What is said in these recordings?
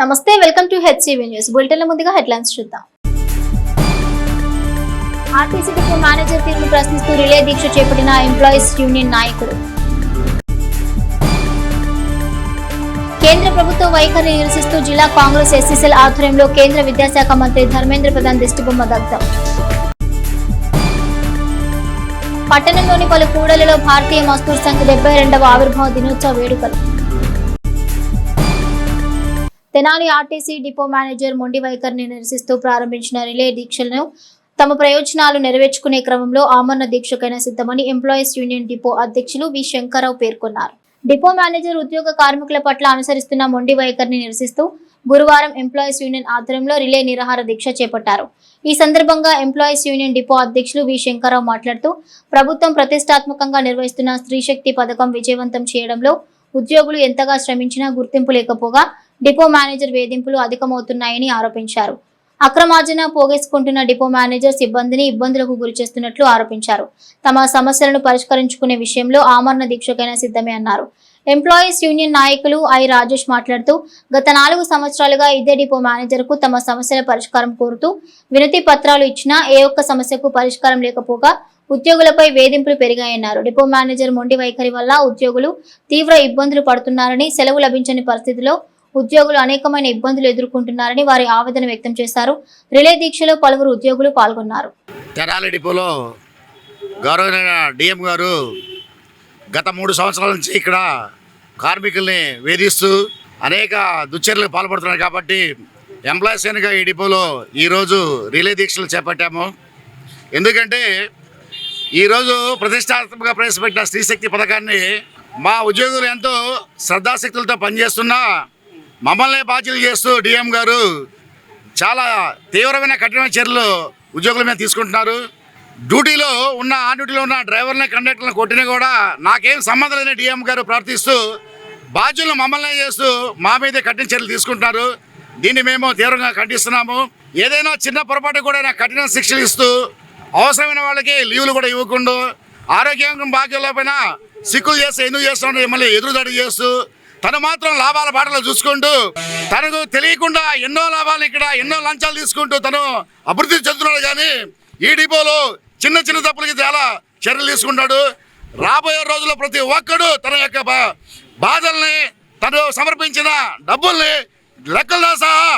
నమస్తే, welcome to HCV news bulletin. ముందుగా headlines చూద్దాం. ఆర్టీసీ డిపో మేనేజర్ తీరును ప్రశ్నిస్తూ రిలే దీక్ష చేపట్టిన ఎంప్లాయీస్ యూనియన్ నాయకులు. కేంద్ర ప్రభుత్వ వైఖరిని నిరసిస్తూ జిల్లా కాంగ్రెస్ ఎస్సీసీఎల్ ఆధ్వర్యంలో కేంద్ర విద్యాశాఖ మంత్రి ధర్మేంద్ర ప్రధాన్ దిష్టిబొమ్మ దగ్ధం. పట్టణంలోని పలు కూడలిలో భారతీయ మజ్దూర్ సంఘ్ 72వ ఆవిర్భావ దినోత్సవ వేడుకలు. తెనాలి ఆర్టీసీ డిపో మేనేజర్ మొండి వైఖరిని నిరసిస్తూ ప్రారంభించిన రిలే దీక్షలను తమ ప్రయోజనాలు నెరవేర్చుకునే క్రమంలో ఆమరణ దీక్షకైనా సిద్ధమని ఎంప్లాయీస్ యూనియన్ డిపో అధ్యక్షులు వి శంకర్రావు పేర్కొన్నారు. డిపో మేనేజర్ ఉద్యోగ కార్మికుల పట్ల అనుసరిస్తున్న మొండి వైఖరిని నిరసిస్తూ గురువారం ఎంప్లాయీస్ యూనియన్ ఆధ్వర్యంలో రిలే నిరాహార దీక్ష చేపట్టారు. ఈ సందర్భంగా ఎంప్లాయీస్ యూనియన్ డిపో అధ్యక్షులు వి శంకర్రావు మాట్లాడుతూ ప్రభుత్వం ప్రతిష్టాత్మకంగా నిర్వహిస్తున్న స్త్రీశక్తి పథకం విజయవంతం చేయడంలో ఉద్యోగులు ఎంతగా శ్రమించినా గుర్తింపు లేకపోగా డిపో మేనేజర్ వేధింపులు అధికమవుతున్నాయని ఆరోపించారు. అక్రమార్జన పోగేసుకుంటున్న డిపో మేనేజర్ సిబ్బందిని ఇబ్బందులకు గురి చేస్తున్నట్లు ఆరోపించారు. తమ సమస్యలను పరిష్కరించుకునే విషయంలో ఆమరణ దీక్షకైనా సిద్ధమే అన్నారు. ఎంప్లాయీస్ యూనియన్ నాయకులు ఐ రాజేష్ మాట్లాడుతూ గత 4 సంవత్సరాలుగా ఇదే డిపో మేనేజర్ కు తమ సమస్యల పరిష్కారం కోరుతూ వినతి పత్రాలు ఇచ్చినా ఏ ఒక్క సమస్యకు పరిష్కారం లేకపోగా ఉద్యోగులపై వేధింపులు పెరిగాయన్నారు. డిపో మేనేజర్ మొండి వైఖరి వల్ల ఉద్యోగులు తీవ్ర ఇబ్బందులు పడుతున్నారని, సెలవు లభించని పరిస్థితిలో ఉద్యోగులు అనేకమైన ఇబ్బందులు ఎదుర్కొంటున్నారని వారి ఆవేదన వ్యక్తం చేశారు. రిలే దీక్షలో పలువురు ఉద్యోగులు పాల్గొన్నారు. తెనాలి డిపోలో గౌరవనీయ డిఎం గారు గత 3 సంవత్సరాల నుంచి ఇక్కడ కార్మికుల్ని వేధిస్తూ అనేక దుశ్చర్యలకు పాల్పడుతున్నారు కాబట్టి ఎంప్లాయీస్ యూనియన్గా ఈ డిపోలో ఈరోజు రిలే దీక్షలు చేపట్టాము. ఎందుకంటే ఈరోజు ప్రతిష్టాత్మకంగా ప్రవేశపెట్టిన స్త్రీశక్తి పథకాన్ని మా ఉద్యోగులు ఎంతో శ్రద్ధాశక్తులతో పనిచేస్తున్నా మమ్మల్ని బాధ్యతలు చేస్తూ డిఎం గారు చాలా తీవ్రమైన కఠినమైన చర్యలు ఉద్యోగుల మీద తీసుకుంటున్నారు. డ్యూటీలో ఉన్న డ్రైవర్ని కండక్టర్లను కొట్టినా కూడా నాకేం సంబంధం లేని డిఎం గారు ప్రవర్తిస్తూ బాధ్యులను మమ్మల్ని చేస్తూ మా మీదే కఠిన చర్యలు తీసుకుంటున్నారు. దీన్ని మేము తీవ్రంగా ఖండిస్తున్నాము. ఏదైనా చిన్న పొరపాటు కూడా కఠిన శిక్షలు ఇస్తూ అవసరమైన వాళ్ళకి లీవులు కూడా ఇవ్వకుండా ఆరోగ్యం భాగ్యం లేకపోయినా సిక్కులు చేస్తే ఎందుకు చేస్తున్నా మిమ్మల్ని ఎదురుదాడి చేస్తూ తను మాత్రం లాభాల బాటలో చూసుకుంటూ తనకు తెలియకుండా ఎన్నో లాభాలు ఇక్కడ ఎన్నో లంచాలు తీసుకుంటూ తను అభివృద్ధి చెందుతున్నాడు. కానీ ఈ డిపోలో చిన్న చిన్న తప్పులకి చాలా చర్యలు తీసుకుంటాడు. రాబోయే రోజుల్లో ప్రతి ఒక్కడు తన యొక్క బాధల్ని తను సమర్పించిన డబ్బుల్ని లెక్కలతో సహా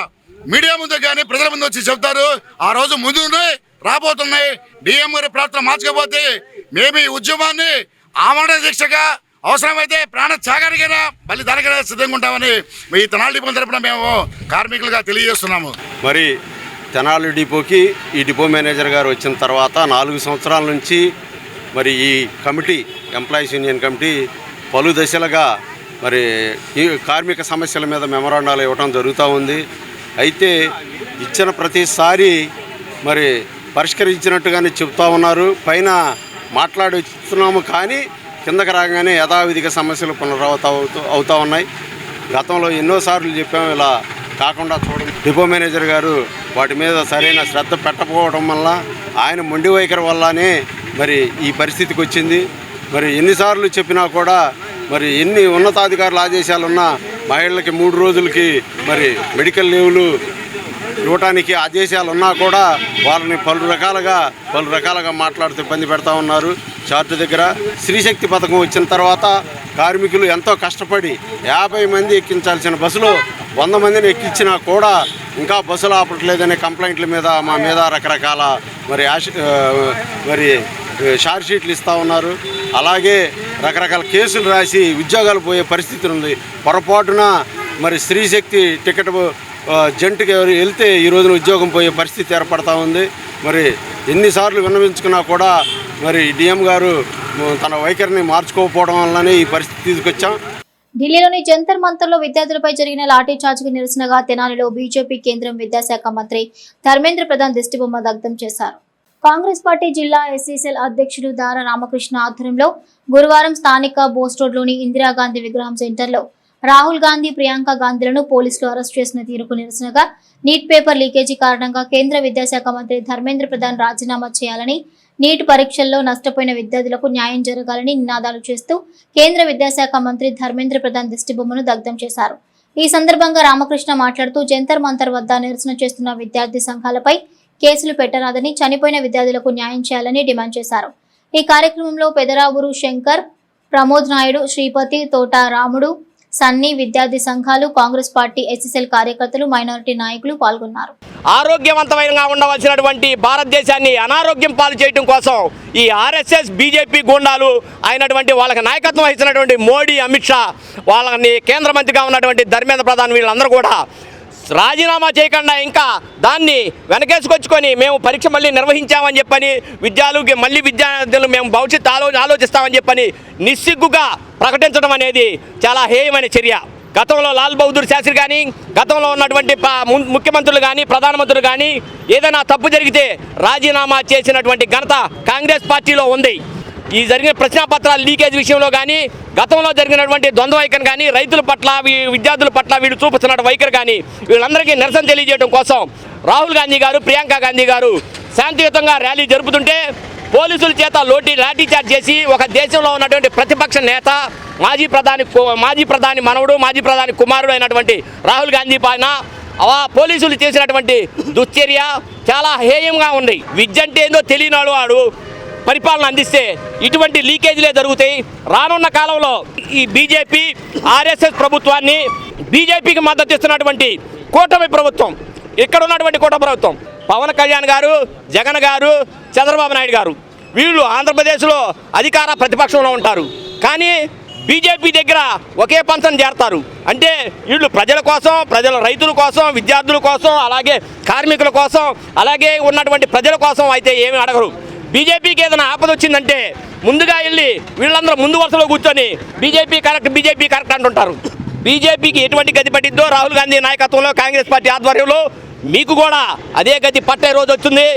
మీడియా ముందు కానీ ప్రజల ముందు వచ్చి చెప్తారు. ఆ రోజు ముందు రాబోతున్నాయి. డిఎం గారి ప్రవర్తన మార్చకపోతే మేము ఈ ఉద్యమాన్ని ఆమరణ దీక్షగా అవసరమైతే ప్రాణ త్యాగానికైనా బలిదానికైనా సిద్ధంగా ఉంటామని ఈ తెనాలి డిపో తరపున మేము కార్మికులుగా తెలియజేస్తున్నాము. మరి తెనాలి డిపోకి ఈ డిపో మేనేజర్ గారు వచ్చిన తర్వాత 4 సంవత్సరాల నుంచి మరి ఈ కమిటీ ఎంప్లాయీస్ యూనియన్ కమిటీ పలు దశలుగా మరి ఈ కార్మిక సమస్యల మీద మెమరాండాలు ఇవ్వడం జరుగుతూ ఉంది. అయితే ఇచ్చిన ప్రతిసారి మరి పరిష్కరించినట్టుగానే చెప్తా ఉన్నారు. పైన మాట్లాడి ఇస్తున్నాము కానీ కిందకి రాగానే యథావిధిగా సమస్యలు అవుతూ ఉన్నాయి. గతంలో ఎన్నోసార్లు చెప్పాము ఇలా కాకుండా చూడండి. డిపో మేనేజర్ గారు వాటి మీద సరైన శ్రద్ధ పెట్టకపోవడం వల్ల ఆయన మొండి వైఖరి వల్లనే మరి ఈ పరిస్థితికి వచ్చింది. మరి ఎన్నిసార్లు చెప్పినా కూడా మరి ఎన్ని ఉన్నతాధికారుల ఆదేశాలున్నా మహిళలకి 3 రోజులకి మరి మెడికల్ లీవులు ఇవ్వటానికి ఆదేశాలు ఉన్నా కూడా వాళ్ళని పలు రకాలుగా మాట్లాడుతూ ఇబ్బంది పెడతా ఉన్నారు. చార్టు దగ్గర స్త్రీశక్తి పథకం వచ్చిన తర్వాత కార్మికులు ఎంతో కష్టపడి 50 మంది ఎక్కించాల్సిన బస్సులో 100 మందిని ఎక్కించినా కూడా ఇంకా బస్సులు ఆపట్లేదనే కంప్లైంట్ల మీద మా మీద రకరకాల మరి షార్ట్ షీట్లు ఇస్తూ ఉన్నారు. అలాగే రకరకాల కేసులు రాసి ఉద్యోగాలు పోయే పరిస్థితి ఉంది. పొరపాటున మరి స్త్రీశక్తి టికెట్ జంటుకి వెళ్తే ఈ రోజున ఉద్యోగం పోయే పరిస్థితి ఏర్పడతా ఉంది. మరి ఎన్నిసార్లు విన్నవించుకున్నా కూడా మరి డిఎం గారు తన వైఖరిని మార్చుకోకపోవడం వల్లనే ఈ పరిస్థితి తీసుకొచ్చాం. ఢిల్లీలోని జంతర్ మంతర్లో విద్యార్థులపై జరిగిన లాఠీ చార్జ్కి నిరసనగా తెనాలిలో బీజేపీ కేంద్రం విద్యాశాఖ మంత్రి ధర్మేంద్ర ప్రధాన్ దిష్టిబొమ్మ దగ్ధం చేశారు. కాంగ్రెస్ పార్టీ జిల్లా ఎస్సీసీఎల్ అధ్యక్షుడు దారా రామకృష్ణ ఆధ్వర్యంలో గురువారం స్థానిక బోస్ రోడ్లోని ఇందిరాగాంధీ విగ్రహం సెంటర్లో రాహుల్ గాంధీ, ప్రియాంక గాంధీలను పోలీసులు అరెస్ట్ చేసిన తీరుకు నిరసనగా నీట్ పేపర్ లీకేజీ కారణంగా కేంద్ర విద్యాశాఖ మంత్రి ధర్మేంద్ర ప్రధాన్ రాజీనామా చేయాలని, నీట్ పరీక్షల్లో నష్టపోయిన విద్యార్థులకు న్యాయం జరగాలని నినాదాలు చేస్తూ కేంద్ర విద్యాశాఖ మంత్రి ధర్మేంద్ర ప్రధాన్ దిష్టిబొమ్మను దగ్ధం చేశారు. ఈ సందర్భంగా రామకృష్ణ మాట్లాడుతూ జంతర్ మంతర్ వద్ద నిరసన చేస్తున్న విద్యార్థి సంఘాలపై కేసులు పెట్టరాదని, చనిపోయిన విద్యార్థులకు న్యాయం చేయాలని డిమాండ్ చేశారు. ఈ కార్యక్రమంలో పెదరావురు శంకర్, ప్రమోద్ నాయుడు, శ్రీపతి, తోట రాముడు, సన్నీ, విద్యార్థి సంఘాలు, కాంగ్రెస్ పార్టీ ఎస్ఎస్ఎల్ కార్యకర్తలు, మైనారిటీ నాయకులు పాల్గొన్నారు. ఆరోగ్యవంతమైన ఉండవలసినటువంటి భారతదేశాన్ని అనారోగ్యం పాలు చేయడం కోసం ఈ ఆర్ఎస్ఎస్ బీజేపీ గూండాలు అయినటువంటి వాళ్ళకి నాయకత్వం వహించినటువంటి మోడీ, అమిత్ షా, వాళ్ళని కేంద్ర మంత్రిగా ఉన్నటువంటి ధర్మేంద్ర ప్రధాన్ వీళ్ళందరూ కూడా రాజీనామా చేయకుండా ఇంకా దాన్ని వెనకేసుకొచ్చుకొని మేము పరీక్ష మళ్ళీ నిర్వహించామని చెప్పని విద్యార్థులు మేము భవిష్యత్తు ఆలోచిస్తామని చెప్పని నిస్సిగ్గుగా ప్రకటించడం అనేది చాలా హేయమైన చర్య. గతంలో లాల్ బహదూర్ శాస్త్రి కానీ, గతంలో ఉన్నటువంటి ముఖ్యమంత్రులు కానీ, ప్రధానమంత్రులు కానీ ఏదైనా తప్పు జరిగితే రాజీనామా చేసినటువంటి ఘనత కాంగ్రెస్ పార్టీలో ఉంది. ఈ జరిగిన ప్రశ్నాపత్రాల లీకేజ్ విషయంలో కానీ, గతంలో జరిగినటువంటి ద్వంద్వ వైఖరి కానీ, రైతుల పట్ల విద్యార్థుల పట్ల వీళ్ళు చూపుతున్న వైఖరి కానీ వీళ్ళందరికీ నిరసన తెలియజేయడం కోసం రాహుల్ గాంధీ గారు, ప్రియాంక గాంధీ గారు శాంతియుతంగా ర్యాలీ జరుపుతుంటే పోలీసుల చేత లాఠీ చార్జ్ చేసి ఒక దేశంలో ఉన్నటువంటి ప్రతిపక్ష నేత, మాజీ ప్రధాని మనవడు, మాజీ ప్రధాని కుమారుడు అయినటువంటి రాహుల్ గాంధీ పైన పోలీసులు చేసినటువంటి దుశ్చర్య చాలా హేయంగా ఉంది. విద్య అంటే ఏందో తెలియని వాడు పరిపాలన అందిస్తే ఇటువంటి లీకేజీలే జరుగుతాయి. రానున్న కాలంలో ఈ బీజేపీ ఆర్ఎస్ఎస్ ప్రభుత్వాన్ని, బీజేపీకి మద్దతు ఇస్తున్నటువంటి కూటమి ప్రభుత్వం, ఇక్కడ ఉన్నటువంటి కూటమి ప్రభుత్వం, పవన్ కళ్యాణ్ గారు, జగన్ గారు, చంద్రబాబు నాయుడు గారు, వీళ్ళు ఆంధ్రప్రదేశ్లో అధికార ప్రతిపక్షంలో ఉంటారు. కానీ బీజేపీ దగ్గర ఒకే పంచం చేరతారు. అంటే వీళ్ళు ప్రజల కోసం, రైతుల కోసం, విద్యార్థుల కోసం, అలాగే కార్మికుల కోసం, అలాగే ఉన్నటువంటి ప్రజల కోసం అయితే ఏమీ అడగరు. బీజేపీకి ఏదైనా ఆపద వచ్చిందంటే ముందుగా వెళ్ళి వీళ్ళందరూ ముందు వరుసలో కూర్చొని బీజేపీ కరెక్ట్ అంటుంటారు. బీజేపీకి ఎటువంటి గతి పట్టిద్దో రాహుల్ గాంధీ నాయకత్వంలో కాంగ్రెస్ పార్టీ ఆధ్వర్యంలో మీకు కూడా అదే గతి పట్టే రోజు వచ్చింది.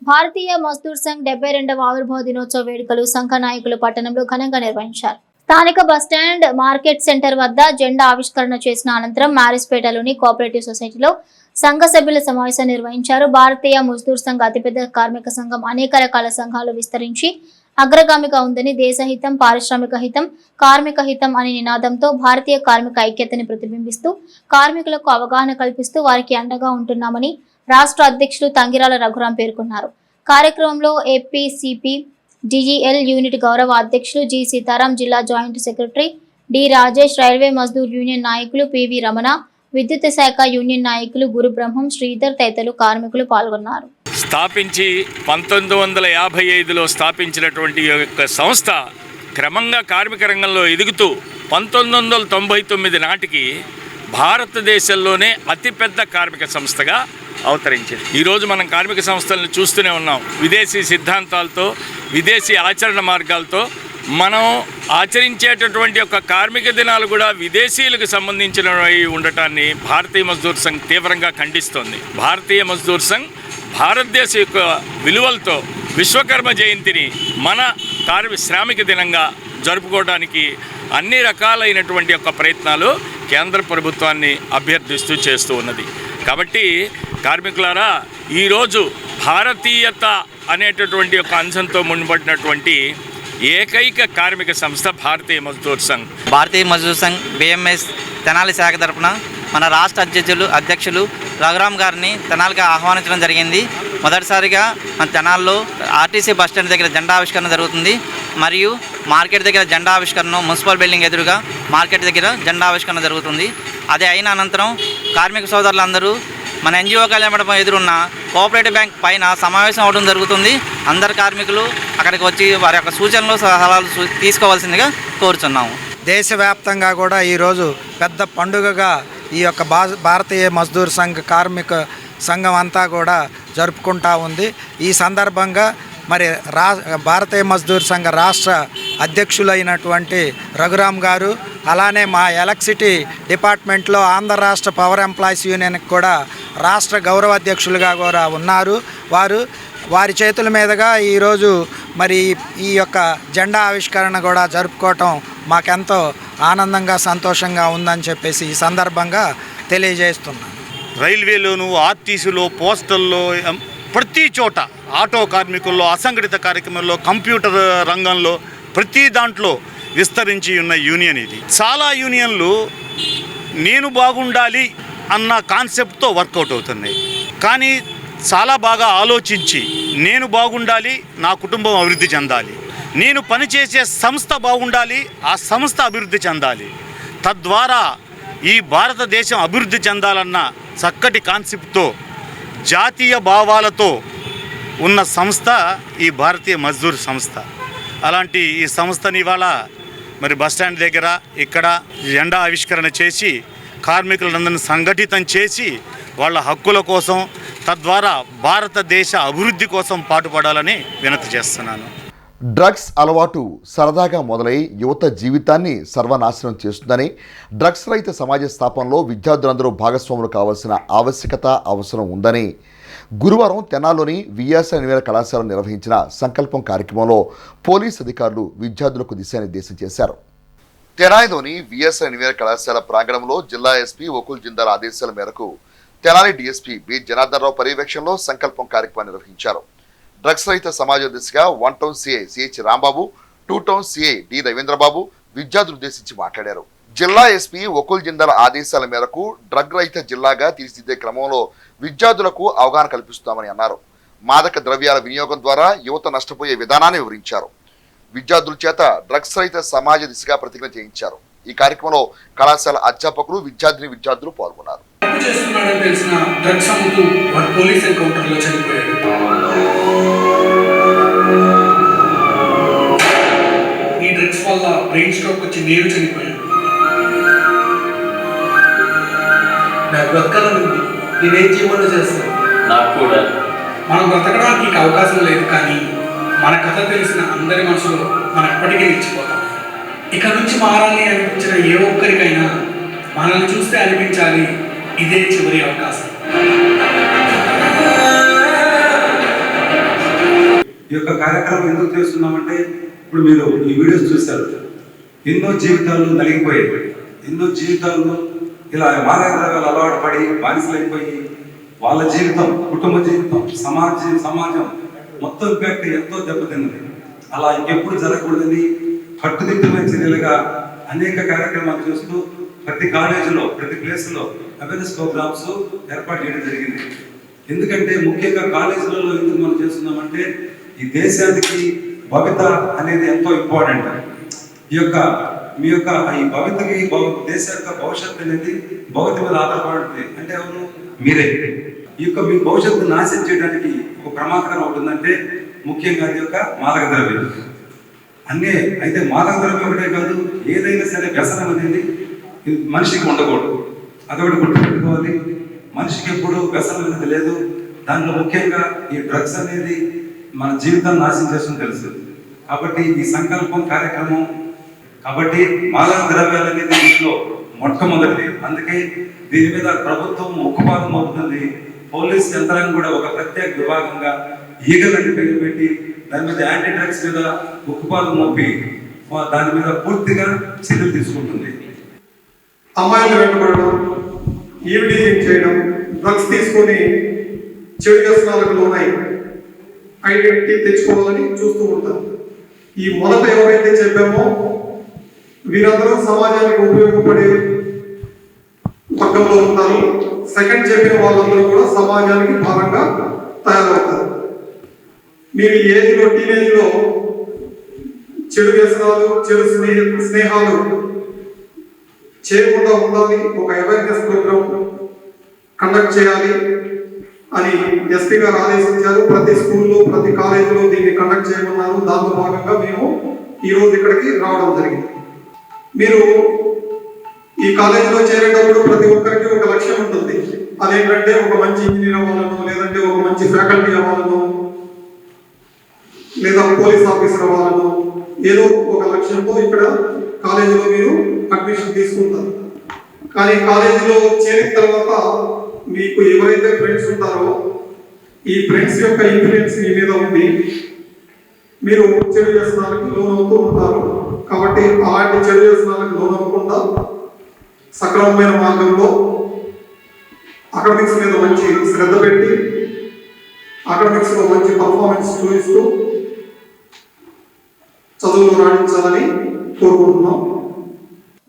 భారతీయ మజ్దూర్ సంఘ్ 72వ ఆవిర్భావ దినోత్సవ వేడుకలు సంఘ నాయకులు పట్టణంలో ఘనంగా నిర్వహించారు. స్థానిక బస్టాండ్ మార్కెట్ సెంటర్ వద్ద జెండా ఆవిష్కరణ చేసిన అనంతరం మ్యారేజ్పేటలోని కోఆపరేటివ్ సొసైటీలో సంఘ సభ్యుల సమావేశం నిర్వహించారు. భారతీయ మజ్దూర్ సంఘ్ అతిపెద్ద కార్మిక సంఘం, అనేక రకాల సంఘాలు విస్తరించి అగ్రగామిగా ఉందని, దేశహితం, పారిశ్రామిక హితం, కార్మిక హితం అనే నినాదంతో భారతీయ కార్మిక ఐక్యతని ప్రతిబింబిస్తూ కార్మికులకు అవగాహన కల్పిస్తూ వారికి అండగా ఉంటున్నామని రాష్ట్ర అధ్యక్షులు తంగిరాల రఘురాం పేర్కొన్నారు. కార్యక్రమంలో ఏపీసీపీ డిజిఎల్ యూనిట్ గౌరవ అధ్యక్షులు జి సీతారాం, జిల్లా joint secretary D Rajesh, railway Mazdoor union నాయకులు పివి రమణ, విద్యుత్ శాఖ యూనియన్ నాయకులు గురు బ్రహ్మం, శ్రీధర్ తదితరులు కార్మికులు పాల్గొన్నారు. స్థాపించి 1955లో స్థాపించినటువంటి ఈ యొక్క సంస్థ క్రమంగా కార్మిక రంగంలో ఎదుగుతూ 1999 నాటికి భారతదేశంలోనే అతిపెద్ద కార్మిక సంస్థగా అవతరించింది. ఈరోజు మనం కార్మిక సంస్థలను చూస్తూనే ఉన్నాం. విదేశీ సిద్ధాంతాలతో, విదేశీ ఆచరణ మార్గాలతో మనం ఆచరించేటటువంటి యొక్క కార్మిక దినాలు కూడా విదేశీయులకు సంబంధించినవి ఉండటాన్ని భారతీయ మజ్దూర్ సంఘ్ తీవ్రంగా ఖండిస్తోంది. భారతీయ మజ్దూర్ సంఘ్ భారతదేశ యొక్క విలువలతో విశ్వకర్మ జయంతిని మన శ్రామిక దినంగా జరుపుకోవడానికి అన్ని రకాలైనటువంటి యొక్క ప్రయత్నాలు కేంద్ర ప్రభుత్వాన్ని అభ్యర్థిస్తూ చేస్తూ ఉన్నది. కాబట్టి కార్మికులారా, ఈరోజు భారతీయత అనేటటువంటి ఒక అంశంతో ముడిపడినటువంటి ఏకైక కార్మిక సంస్థ భారతీయ మజ్దూర్ సంఘ్. భారతీయ మజ్దూర్ సంఘ్ బిఎంఎస్ తెనాలి శాఖ తరపున మన రాష్ట్ర అధ్యక్షులు రఘురాం గారిని తెనాలికి ఆహ్వానించడం జరిగింది. మొదటిసారిగా మన తెనాల్లో ఆర్టీసీ బస్టాండ్ దగ్గర జెండా ఆవిష్కరణ జరుగుతుంది. మరియు మార్కెట్ దగ్గర జెండా ఆవిష్కరణ, మున్సిపల్ బిల్డింగ్ ఎదురుగా మార్కెట్ దగ్గర జెండా ఆవిష్కరణ జరుగుతుంది. అదే అయిన అనంతరం కార్మిక సోదరులందరూ మన ఎన్జిఓ కళ్యాణ ఎదురున్న కోఆపరేటివ్ బ్యాంక్ పైన సమావేశం అవడం జరుగుతుంది. అందరు కార్మికులు అక్కడికి వచ్చి వారి యొక్క సూచనలు, సలహాలు తీసుకోవాల్సిందిగా కోరుచున్నాము. దేశవ్యాప్తంగా కూడా ఈరోజు పెద్ద పండుగగా ఈ యొక్క భారతీయ మజ్దూర్ సంఘ్ కార్మిక సంఘం అంతా కూడా జరుపుకుంటా ఉంది. ఈ సందర్భంగా మరి భారతీయ మజ్దూర్ సంఘ రాష్ట్ర అధ్యక్షులైనటువంటి రఘురాం గారు, అలానే మా ఎలక్ట్రిసిటీ డిపార్ట్మెంట్లో ఆంధ్ర రాష్ట్ర పవర్ ఎంప్లాయీస్ యూనియన్కి కూడా రాష్ట్ర గౌరవ అధ్యక్షులుగా కూడా ఉన్నారు. వారి చేతుల మీదుగా ఈరోజు మరి ఈ యొక్క జెండా ఆవిష్కరణ కూడా జరుపుకోవటం మాకెంతో ఆనందంగా, సంతోషంగా ఉందని చెప్పేసి ఈ సందర్భంగా తెలియజేస్తున్నాను. రైల్వేలోను, ఆర్టీసీలో, పోస్టల్లో, ప్రతి చోట ఆటో కార్మికుల్లో, అసంఘటిత కార్యక్రమంలో, కంప్యూటర్ రంగంలో, ప్రతి దాంట్లో విస్తరించి ఉన్న యూనియన్ ఇది. చాలా యూనియన్లు నేను బాగుండాలి అన్న కాన్సెప్ట్తో వర్కౌట్ అవుతున్నాయి. కానీ చాలా బాగా ఆలోచించి నేను బాగుండాలి, నా కుటుంబం అభివృద్ధి చెందాలి, నేను పనిచేసే సంస్థ బాగుండాలి, ఆ సంస్థ అభివృద్ధి చెందాలి, తద్వారా ఈ భారతదేశం అభివృద్ధి చెందాలన్న చక్కటి కాన్సెప్ట్తో జాతీయ భావాలతో ఉన్న సంస్థ ఈ భారతీయ మజ్దూర్ సంస్థ. అలాంటి ఈ సంస్థని ఇవాళ మరి బస్టాండ్ దగ్గర ఇక్కడ జెండా ఆవిష్కరణ చేసి కార్మికులందరినీ సంఘటితం చేసి వాళ్ళ హక్కుల కోసం తద్వారా భారతదేశ అభివృద్ధి కోసం పాటుపడాలని వినతి చేస్తున్నాను. డ్రగ్స్ అలవాటు సరదాగా మొదలై యువత జీవితాన్ని సర్వనాశనం చేస్తుందని, డ్రగ్స్ రహిత సమాజ స్థాపనలో విద్యార్థులందరూ భాగస్వాములు కావాల్సిన ఆవశ్యకత అవసరం ఉందని గురువారం తెనాలిలోని విఎస్ఆర్ ఎన్వీఆర్ కళాశాల నిర్వహించిన సంకల్పం కార్యక్రమంలో పోలీస్ అధికారులు విద్యార్థులకు దిశానిర్దేశం చేశారు. తెనాలిలోని విఎస్ఆర్ ఎన్వీఆర్ కళాశాల ప్రాంగణంలో జిల్లా ఎస్పీ వకుల్ జిందాల్ ఆదేశాల మేరకు తెనాలి డీఎస్పీ బి జనార్దన్ రావు పర్యవేక్షణలో సంకల్పం కార్యక్రమాన్ని నిర్వహించారు. డ్రగ్స్ రహిత సమాజం దిశగా 1 town CI CH Rambabu, 2 town CI D Ravindrababu విద్యార్థులు ఉద్దేశించి మాట్లాడారు. జిల్లా ఎస్పీ వకుల్ జిందాల్ ఆదేశాల మేరకు డ్రగ్ రహిత జిల్లాగా తీర్చిదిద్దే క్రమంలో విద్యార్థులకు అవగాహన కల్పిస్తామని అన్నారు. మాదక ద్రవ్యాల వినియోగం ద్వారా యువత నష్టపోయే విధానాన్ని వివరించారు. విద్యార్థుల చేత డ్రగ్స్ రహిత సమాజ దిశగా ప్రతిజ్ఞ చేయించారు. ఈ కార్యక్రమంలో కళాశాల అధ్యాపకులు, విద్యార్థులు పాల్గొన్నారు. ఈ డ్రగ్స్ వల్ల బ్రెయిన్ స్ట్రోక్ వచ్చి నేను చనిపోయాను. నాకు బ్రతకాలని నేనేం చేయమని చేస్తాను. నాకు కూడా మనం బ్రతకడానికి అవకాశం లేదు, కానీ మన కథ తెలిసిన అందరి మనసులో మనం ఎప్పటికీ నిలిచిపోతాం. ఇక నుంచి మారాలి అనిపించిన ఏ ఒక్కరికైనా మనల్ని చూస్తే అనిపించాలి, ఇదే చివరి అవకాశం. ఈ యొక్క కార్యక్రమం ఎందుకు చేస్తున్నామంటే, ఇప్పుడు మీరు ఈ వీడియోస్ చూశారు, ఎన్నో జీవితాలు నలిగిపోయాయి, ఎన్నో జీవితాలు ఇలా మాదక ద్రవ్యాలు అలవాటు పడి బానిసలైపోయి వాళ్ళ జీవితం, కుటుంబ జీవితం, సమాజం మొత్తం ఇంపాక్ట్ ఎంతో దెబ్బతిన్నది. అలా ఇంకెప్పుడు జరగకూడదని కట్టుదిట్టమైన చర్యలుగా అనేక కార్యక్రమాలు చేస్తూ ప్రతి కాలేజీలో, ప్రతి ప్లేస్లో అవేర్నెస్ ప్రోగ్రామ్స్ ఏర్పాటు చేయడం జరిగింది. ఎందుకంటే ముఖ్యంగా కాలేజీలలో ఎందుకు మనం చేస్తున్నామంటే, ఈ దేశానికి భవిత అనేది ఎంతో ఇంపార్టెంట్. మీ యొక్క ఈ భవితకి దేశ యొక్క భవిష్యత్తు అనేది భవిత మీద ఆధారపడుతుంది. అంటే ఎవరు? మీరే. ఈ యొక్క మీ భవిష్యత్తు నాశనం చేయడానికి ఒక ప్రమాదకరం అవుతుందంటే ముఖ్యంగా అది యొక్క మాదక ద్రవ్యం అన్నీ. అయితే మాదక ద్రవ్యం ఒకటే కాదు, ఏదైనా సరే వ్యసనం అనేది మనిషికి ఉండకూడదు. అదొకటి గుర్తుపెట్టుకోవాలి. మనిషికి ఎప్పుడు వ్యసనం అనేది లేదు. దాంట్లో ముఖ్యంగా ఈ డ్రగ్స్ అనేది మన జీవితాన్ని నాశనం చేస్తుందని తెలుసు. కాబట్టి ఈ సంకల్పం కార్యక్రమం, కాబట్టి మాదక ద్రవ్యాలు అనేది దీంట్లో మొట్టమొదటిది. అందుకే దీని మీద ప్రభుత్వం ఉక్కుపాదం అవుతుంది. పోలీస్ యంత్రాంగం కూడా ఒక ప్రత్యేక విభాగంగా ఈగలని పేరు పెట్టి దాని మీద యాంటీ డ్రగ్స్ మీద ఉక్కుపాదం మోపి దాని మీద పూర్తిగా చర్యలు తీసుకుంటుంది. అమ్మాయిలు వెంటబడడం, ఈవిడీజింగ్ చేయడం, డ్రగ్స్ తీసుకొని చెడు వ్యసనాలకు లోనై ఐడెంటిటీ తెచ్చుకోవాలని చూస్తూ ఉంటారు. ఈ మొదట ఎవరైతే చెప్పామో వీరందరూ సమాజానికి ఉపయోగపడే వర్గంలో ఉంటారు. సెకండ్ చెప్పిన వాళ్ళందరూ కూడా సమాజానికి భారంగా తయారవుతారు. మీరు ఈ ఏజ్లో, టీనేజ్లో చెడు వ్యసనాలు, చెడు స్నేహాలు చేయకుండా ఉండాలి. ఒక అవేర్నెస్ ప్రోగ్రామ్ కండక్ట్ చేయాలి అని ఎస్పీ గారు ఆదేశించారు. ప్రతి స్కూల్లో, ప్రతి కాలేజీలో దీన్ని కండక్ట్ చేయమన్నారు. దాంట్లో భాగంగా మేము ఈరోజు ఇక్కడికి రావడం జరిగింది. మీరు ఈ కాలేజీలో చేరేటప్పుడు ప్రతి ఒక్కరికి ఒక లక్ష్యం ఉంటుంది. అదేంటంటే ఒక మంచి ఇంజనీర్ అవ్వాలను, లేదంటే ఒక మంచి ఫ్యాకల్టీ అవ్వాలను, లేదా పోలీస్ ఆఫీసర్ అవ్వాలను, ఏదో ఒక లక్ష్యంతో ఇక్కడ కాలేజీలో మీరు అడ్మిషన్ తీసుకుంటారు. కానీ కాలేజీలో చేరిన తర్వాత మీకు ఎవరైతే ఫ్రెండ్స్ ఉంటారో ఈ ఫ్రెండ్స్ యొక్క ఇన్ఫ్లుయెన్స్ మీ మీద ఉంది. మీరు చెడు వ్యసనాలకు లోనవుతూ ఉంటారు. కాబట్టి అలాంటి చెడు వ్యసనాలకు లోనవ్వకుండా సక్రమమైన మార్గంలో అకాడమిక్స్ మీద మంచి శ్రద్ధ పెట్టి అకాడమిక్స్లో మంచి పర్ఫార్మెన్స్ చూపిస్తూ చదువులో రాణించాలని కోరుకుంటున్నాం.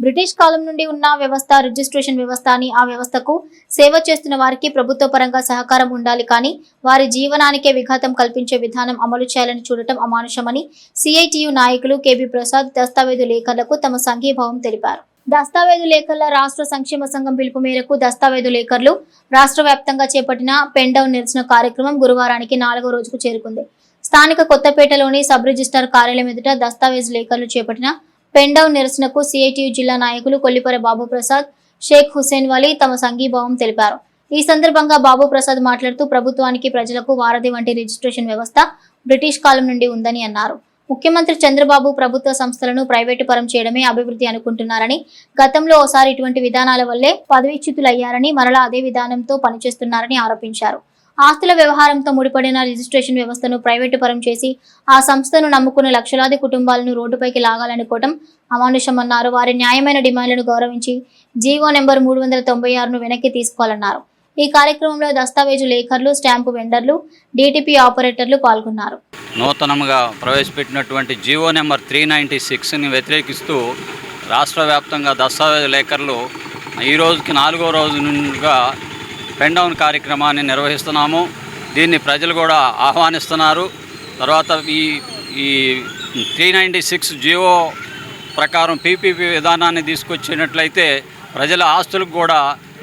బ్రిటిష్ కాలం నుండి ఉన్న వ్యవస్థ రిజిస్ట్రేషన్ వ్యవస్థ అని, ఆ వ్యవస్థకు సేవ చేస్తున్న వారికి ప్రభుత్వ పరంగా సహకారం ఉండాలి కానీ వారి జీవనానికే విఘాతం కల్పించే విధానం అమలు చేయాలని చూడటం అమానుషమని సిఐటియు నాయకులు కేబీ ప్రసాద్ దస్తావేజు లేఖర్లకు తమ సంఘీభావం తెలిపారు. దస్తావేజు లేఖర్ల రాష్ట్ర సంక్షేమ సంఘం పిలుపు మేరకు దస్తావేజు లేఖర్లు రాష్ట్ర వ్యాప్తంగా చేపట్టిన పెన్ డౌన్ నిరసన కార్యక్రమం గురువారానికి 4వ రోజుకు చేరుకుంది. స్థానిక కొత్తపేటలోని సబ్ రిజిస్ట్రార్ కార్యాలయం ఎదుట దస్తావేజు లేఖర్లు చేపట్టిన పెన్ డౌన్ నిరసనకు సిఐటియు జిల్లా నాయకులు కొల్లిపర బాబు ప్రసాద్, షేక్ హుసేన్ వలీ తమ సంఘీభావం తెలిపారు. ఈ సందర్భంగా బాబు ప్రసాద్ మాట్లాడుతూ ప్రభుత్వానికి ప్రజలకు వారధి వంటి రిజిస్ట్రేషన్ వ్యవస్థ బ్రిటిష్ కాలం నుండి ఉందని అన్నారు. ముఖ్యమంత్రి చంద్రబాబు ప్రభుత్వ సంస్థలను ప్రైవేటు పరం చేయడమే అభివృద్ధి అనుకుంటున్నారని, గతంలో ఓసారి ఇటువంటి విధానాల వల్లే పదవీచ్యుతులయ్యారని, మరలా అదే విధానంతో పనిచేస్తున్నారని ఆరోపించారు. ఆస్తుల వ్యవహారంతో ముడిపడిన రిజిస్ట్రేషన్ వ్యవస్థను ప్రైవేటు పరం చేసి ఆ సంస్థను నమ్ముకున్న లక్షలాది కుటుంబాలను రోడ్డుపైకి లాగాలనుకోవడం అమానుషమన్నారు. వారి న్యాయమైన డిమాండ్లను గౌరవించి జీవో నెంబర్ 396ను వెనక్కి తీసుకోవాలన్నారు. ఈ కార్యక్రమంలో దస్తావేజు లేఖర్లు, స్టాంపు వెండర్లు, డిటిపి ఆపరేటర్లు పాల్గొన్నారు. నూతనంగా ప్రవేశపెట్టినటువంటి జీవో నెంబర్ 396ని వ్యతిరేకిస్తూ రాష్ట్ర వ్యాప్తంగా దస్తావేజు లేఖర్లు ఈ రోజుకి 4వ రోజుగా పెన్ డౌన్ కార్యక్రమాన్ని నిర్వహిస్తున్నాము. దీన్ని ప్రజలు కూడా ఆహ్వానిస్తున్నారు. తర్వాత ఈ 396 జీవో ప్రకారం పీపీపీ విధానాన్ని తీసుకొచ్చినట్లయితే ప్రజల ఆస్తులకు కూడా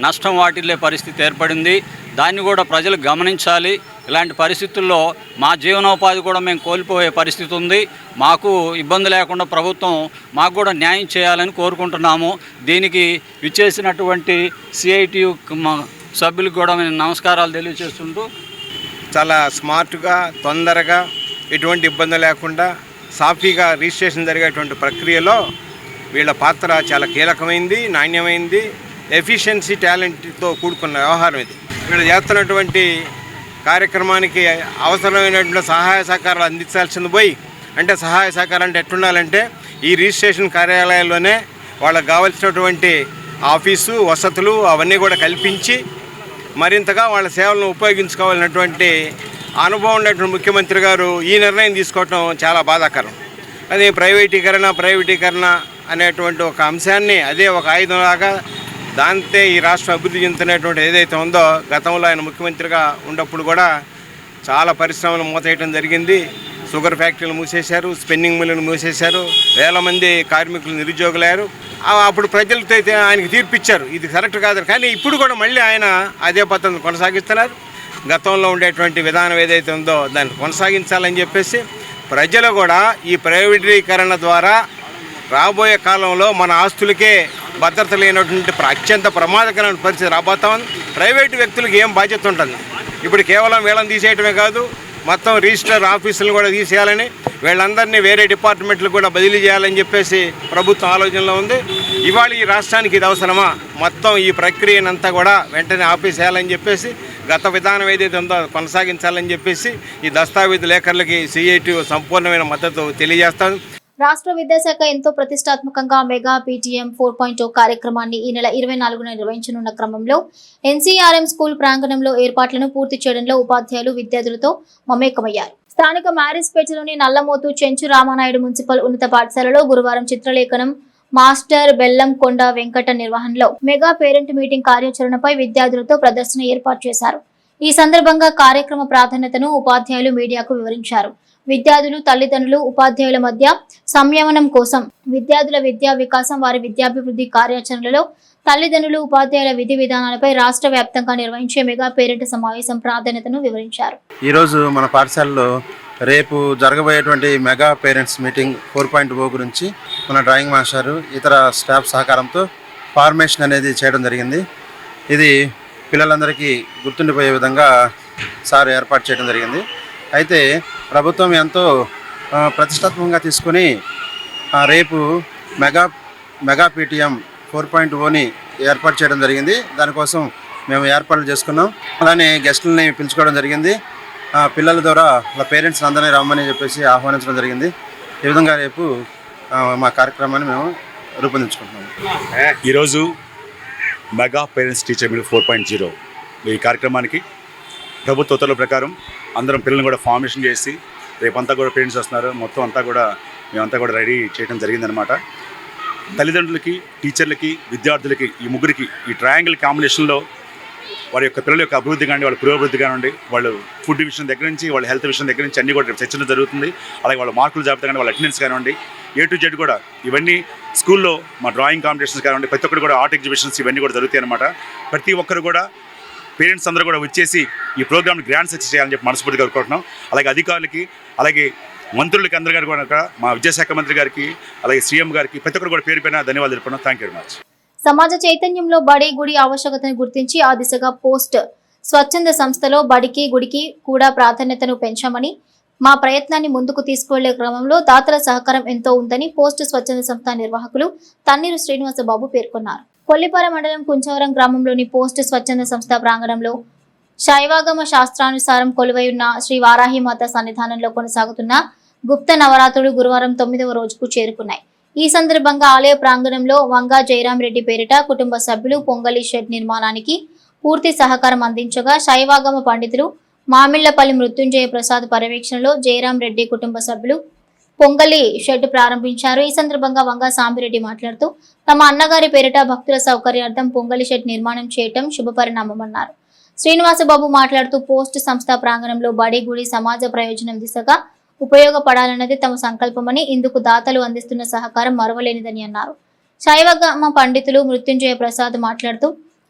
నష్టం వాటిల్లే పరిస్థితి ఏర్పడింది. దాన్ని కూడా ప్రజలు గమనించాలి. ఇలాంటి పరిస్థితుల్లో మా జీవనోపాధి కూడా మేము కోల్పోయే పరిస్థితి ఉంది. మాకు ఇబ్బంది లేకుండా ప్రభుత్వం మాకు కూడా న్యాయం చేయాలని కోరుకుంటున్నాము. దీనికి విచ్చేసినటువంటి సిఐటియు సభ్యులకు కూడా మేము నమస్కారాలు తెలియజేస్తుంటూ చాలా స్మార్ట్గా, తొందరగా, ఎటువంటి ఇబ్బంది లేకుండా సాఫీగా రిజిస్ట్రేషన్ జరిగేటువంటి ప్రక్రియలో వీళ్ళ పాత్ర చాలా కీలకమైంది, నాణ్యమైంది, ఎఫిషియన్సీ, టాలెంట్తో కూడుకున్న వ్యవహారం ఇది. వీళ్ళు చేస్తున్నటువంటి కార్యక్రమానికి అవసరమైనటువంటి సహాయ సహకారాలు అందించాల్సింది పోయి, అంటే సహాయ సహకారం అంటే ఎట్టుండాలంటే ఈ రిజిస్ట్రేషన్ కార్యాలయాల్లోనే వాళ్ళకు కావాల్సినటువంటి ఆఫీసు వసతులు అవన్నీ కూడా కల్పించి మరింతగా వాళ్ళ సేవలను ఉపయోగించుకోవాలన్నటువంటి అనుభవం ఉన్నటువంటి ముఖ్యమంత్రి గారు ఈ నిర్ణయం తీసుకోవటం చాలా బాధాకరం. అది ప్రైవేటీకరణ అనేటువంటి ఒక అంశాన్ని అదే ఒక ఆయుధంలాగా దాంతో ఈ రాష్ట్రం అభివృద్ధి చెందుతున్నటువంటి ఏదైతే ఉందో, గతంలో ఆయన ముఖ్యమంత్రిగా ఉన్నప్పుడు కూడా చాలా పరిశ్రమలు మూసేయటం జరిగింది. షుగర్ ఫ్యాక్టరీలు మూసేశారు, స్పిన్నింగ్ మిల్లులు మూసేశారు, వేల మంది కార్మికులు నిరుద్యోగులయ్యారు. అప్పుడు ప్రజలతో అయితే ఆయనకి తీర్పిచ్చారు, ఇది కరెక్ట్ కాదు. కానీ ఇప్పుడు కూడా మళ్ళీ ఆయన అదే పద్ధతిని కొనసాగిస్తున్నారు. గతంలో ఉండేటువంటి విధానం ఏదైతే ఉందో దాన్ని కొనసాగించాలని చెప్పేసి ప్రజలు కూడా ఈ ప్రైవేటీకరణ ద్వారా రాబోయే కాలంలో మన ఆస్తులకే భద్రత లేనటువంటి అత్యంత ప్రమాదకరమైన పరిస్థితి రాబోతా ఉంది. ప్రైవేటు వ్యక్తులకు ఏం బాధ్యత ఉంటుంది? ఇప్పుడు కేవలం వీళ్ళని తీసేయటమే కాదు, మొత్తం రిజిస్టర్ ఆఫీసులను కూడా తీసేయాలని, వీళ్ళందరినీ వేరే డిపార్ట్మెంట్లకు కూడా బదిలీ చేయాలని చెప్పేసి ప్రభుత్వం ఆలోచనలో ఉంది. ఇవాళ ఈ రాష్ట్రానికి ఇది అవసరమా? మొత్తం ఈ ప్రక్రియనంతా కూడా వెంటనే ఆపేసేయాలని చెప్పేసి, గత విధానం ఏదైతే ఉందో కొనసాగించాలని చెప్పేసి ఈ దస్తావేజు లేఖర్లకి సిఐటియు సంపూర్ణమైన మద్దతు తెలియజేస్తాను. రాష్ట్ర విద్యాశాఖ ఎంతో ప్రతిష్టాత్మకంగా మెగా పీటీఎం 4.0 కార్యక్రమాన్ని ఈ నెల 24న నిర్వహించనున్న క్రమంలో ఎన్సీఆర్ఎం స్కూల్ ప్రాంగణంలో ఏర్పాట్లను పూర్తి చేయడంలో ఉపాధ్యాయులు విద్యార్థులతో మమేకమయ్యారు. స్థానిక మ్యారేజ్పేటలోని నల్లమోతు చెంచు రామానాయుడు మున్సిపల్ ఉన్నత పాఠశాలలో గురువారం చిత్రలేఖనం మాస్టర్ బెల్లం కొండ వెంకట నిర్వహణలో మెగా పేరెంట్ మీటింగ్ కార్యాచరణపై విద్యార్థులతో ప్రదర్శన ఏర్పాటు చేశారు. ఈ సందర్భంగా కార్యక్రమ ప్రాధాన్యతను ఉపాధ్యాయులు మీడియాకు వివరించారు. విద్యార్థులు, తల్లిదండ్రులు, ఉపాధ్యాయుల మధ్య సంయమనం కోసం విద్యార్థుల విద్యా వికాసం, వారి విద్యాభివృద్ధి కార్యాచరణలో తల్లిదండ్రులు, ఉపాధ్యాయుల విధి విధానాలపై రాష్ట్ర వ్యాప్తంగా నిర్వహించే మెగా పేరెంట్ సమావేశం ప్రాధాన్యతను వివరించారు. ఈరోజు మన పాఠశాలలో రేపు జరగబోయేటువంటి మెగా పేరెంట్స్ మీటింగ్ 4.0 గురించి మన డ్రాయింగ్ మాస్టారు ఇతర స్టాఫ్ సహకారంతో ఫార్మేషన్ అనేది చేయడం జరిగింది. ఇది పిల్లలందరికీ గుర్తుండిపోయే విధంగా సార్ ఏర్పాటు చేయడం జరిగింది. అయితే ప్రభుత్వం ఎంతో ప్రతిష్టాత్మకంగా తీసుకొని రేపు మెగా పీటీఎం 4.0ని ఏర్పాటు చేయడం జరిగింది. దానికోసం మేము ఏర్పాట్లు చేసుకున్నాం. అలానే గెస్టులని పిలుచుకోవడం జరిగింది. పిల్లల ద్వారా వాళ్ళ పేరెంట్స్ అందరినీ రమ్మని చెప్పేసి ఆహ్వానించడం జరిగింది. ఈ విధంగా రేపు మా కార్యక్రమాన్ని మేము రూపొందించుకుంటున్నాము. ఈరోజు మెగా పేరెంట్స్ టీచర్ మీటింగ్ 4.0 ఈ కార్యక్రమానికి ప్రభుత్వ ఉత్తర్వుల ప్రకారం అందరం పిల్లల్ని కూడా ఫార్మేషన్ చేసి రేపంతా కూడా పేరెంట్స్ వస్తున్నారు, మొత్తం అంతా కూడా మేమంతా కూడా రెడీ చేయడం జరిగిందనమాట. తల్లిదండ్రులకి, టీచర్లకి, విద్యార్థులకి, ఈ ముగ్గురికి ఈ ట్రయాంగిల్ కాంబినేషన్లో వారి యొక్క పిల్లల యొక్క అభివృద్ధి కానివ్వండి, వాళ్ళ పురోభివృద్ధి కానివ్వండి, వాళ్ళు ఫుడ్ విషయం దగ్గర నుంచి, వాళ్ళ హెల్త్ విషయం దగ్గర నుంచి అన్నీ కూడా చర్చలు జరుగుతుంది. అలాగే వాళ్ళ మార్కుల జాబితా కానీ, వాళ్ళ అటెండెన్స్ కానివ్వండి, A to Z కూడా ఇవన్నీ స్కూల్లో మా డ్రాయింగ్ కాంపిటీషన్స్ కానివ్వండి, ప్రతి ఒక్కరు కూడా ఆర్ట్ ఎగ్జిబిషన్స్ ఇవన్నీ కూడా జరుగుతాయి అన్నమాట. ప్రతి ఒక్కరు కూడా పేరెంట్స్ అందరూ కూడా వచ్చేసి ఈ ప్రోగ్రామ్ని గ్రాండ్ సక్సెస్ చేయాలని చెప్పి మనస్ఫూర్తిగా కోరుకుంటున్నాం. అలాగే అధికారులకి, అలాగే మంత్రులకి అందరి గారు కూడా, మా విద్యాశాఖ మంత్రి గారికి, అలాగే సీఎం గారికి ప్రతి ఒక్కరు కూడా పేరు పైన ధన్యవాదాలు తెలుపుతున్నాం. Thank you very much. సమాజ చైతన్యంలో బడి గుడి ఆవశ్యకతను గుర్తించి ఆ దిశగా పోస్ట్ స్వచ్ఛంద సంస్థలో బడికి గుడికి కూడా ప్రాధాన్యతను పెంచామని, మా ప్రయత్నాన్ని ముందుకు తీసుకువెళ్లే క్రమంలో దాతల సహకారం ఎంతో ఉందని పోస్ట్ స్వచ్ఛంద సంస్థ నిర్వాహకులు తన్నీరు శ్రీనివాసబాబు పేర్కొన్నారు. కొల్లిపార మండలం కుంచవరం గ్రామంలోని పోస్ట్ స్వచ్ఛంద సంస్థ ప్రాంగణంలో శైవాగమ శాస్త్రానుసారం కొలువై ఉన్న శ్రీ వారాహిమాత సన్నిధానంలో కొనసాగుతున్న గుప్త నవరాత్రులు గురువారం 9వ రోజుకు చేరుకున్నాయి. ఈ సందర్భంగా ఆలయ ప్రాంగణంలో వంగా జయరాం రెడ్డి పేరిట కుటుంబ సభ్యులు పొంగలి షెడ్ నిర్మాణానికి పూర్తి సహకారం అందించగా, శైవాగమ పండితులు మామిళ్లపల్లి మృత్యుంజయ ప్రసాద్ పర్యవేక్షణలో జయరాం రెడ్డి కుటుంబ సభ్యులు పొంగలి షెడ్ ప్రారంభించారు. ఈ సందర్భంగా వంగా సాంబిరెడ్డి మాట్లాడుతూ తమ అన్నగారి పేరిట భక్తుల సౌకర్యార్థం పొంగలి షెడ్ నిర్మాణం చేయటం శుభపరిణామమన్నారు. శ్రీనివాసబాబు మాట్లాడుతూ పోస్ట్ సంస్థ ప్రాంగణంలో బడి గుడి సమాజ ప్రయోజనం దిశగా ఉపయోగపడాలన్నది తమ సంకల్పమని, ఇందుకు దాతలు అందిస్తున్న సహకారం మరవలేనిదని అన్నారు. శైవగమ పండితులు మృత్యుంజయ ప్రసాద్ మాట్లాడుతూ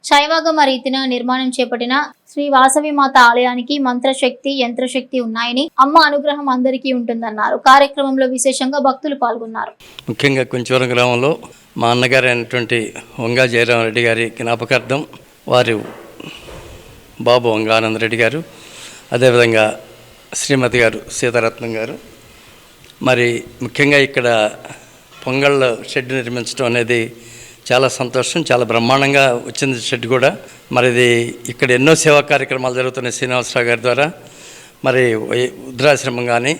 శైవాగమ రీతిన నిర్మాణం చేపట్టిన శ్రీ వాసవిమాత ఆలయానికి మంత్రశక్తి, యంత్రశక్తి ఉన్నాయని, అమ్మ అనుగ్రహం అందరికీ ఉంటుందన్నారు. కార్యక్రమంలో విశేషంగా భక్తులు పాల్గొన్నారు. ముఖ్యంగా కుంచవరం గ్రామంలో మా అన్నగారు అయినటువంటి వంగా జయరాం రెడ్డి గారి జ్ఞాపకార్థం వారు బాబు వంగానంద రెడ్డి గారు, అదేవిధంగా శ్రీమతి గారు సీతారత్నం గారు, మరి ముఖ్యంగా ఇక్కడ పొంగళ్ళ షెడ్ నిర్మించడం అనేది చాలా సంతోషం. చాలా బ్రహ్మాండంగా వచ్చింది షెడ్ కూడా. మరి ఇది ఇక్కడ ఎన్నో సేవా కార్యక్రమాలు జరుగుతున్నాయి శ్రీనివాసరావు గారి ద్వారా. మరి వృద్ధాశ్రమం కానీ,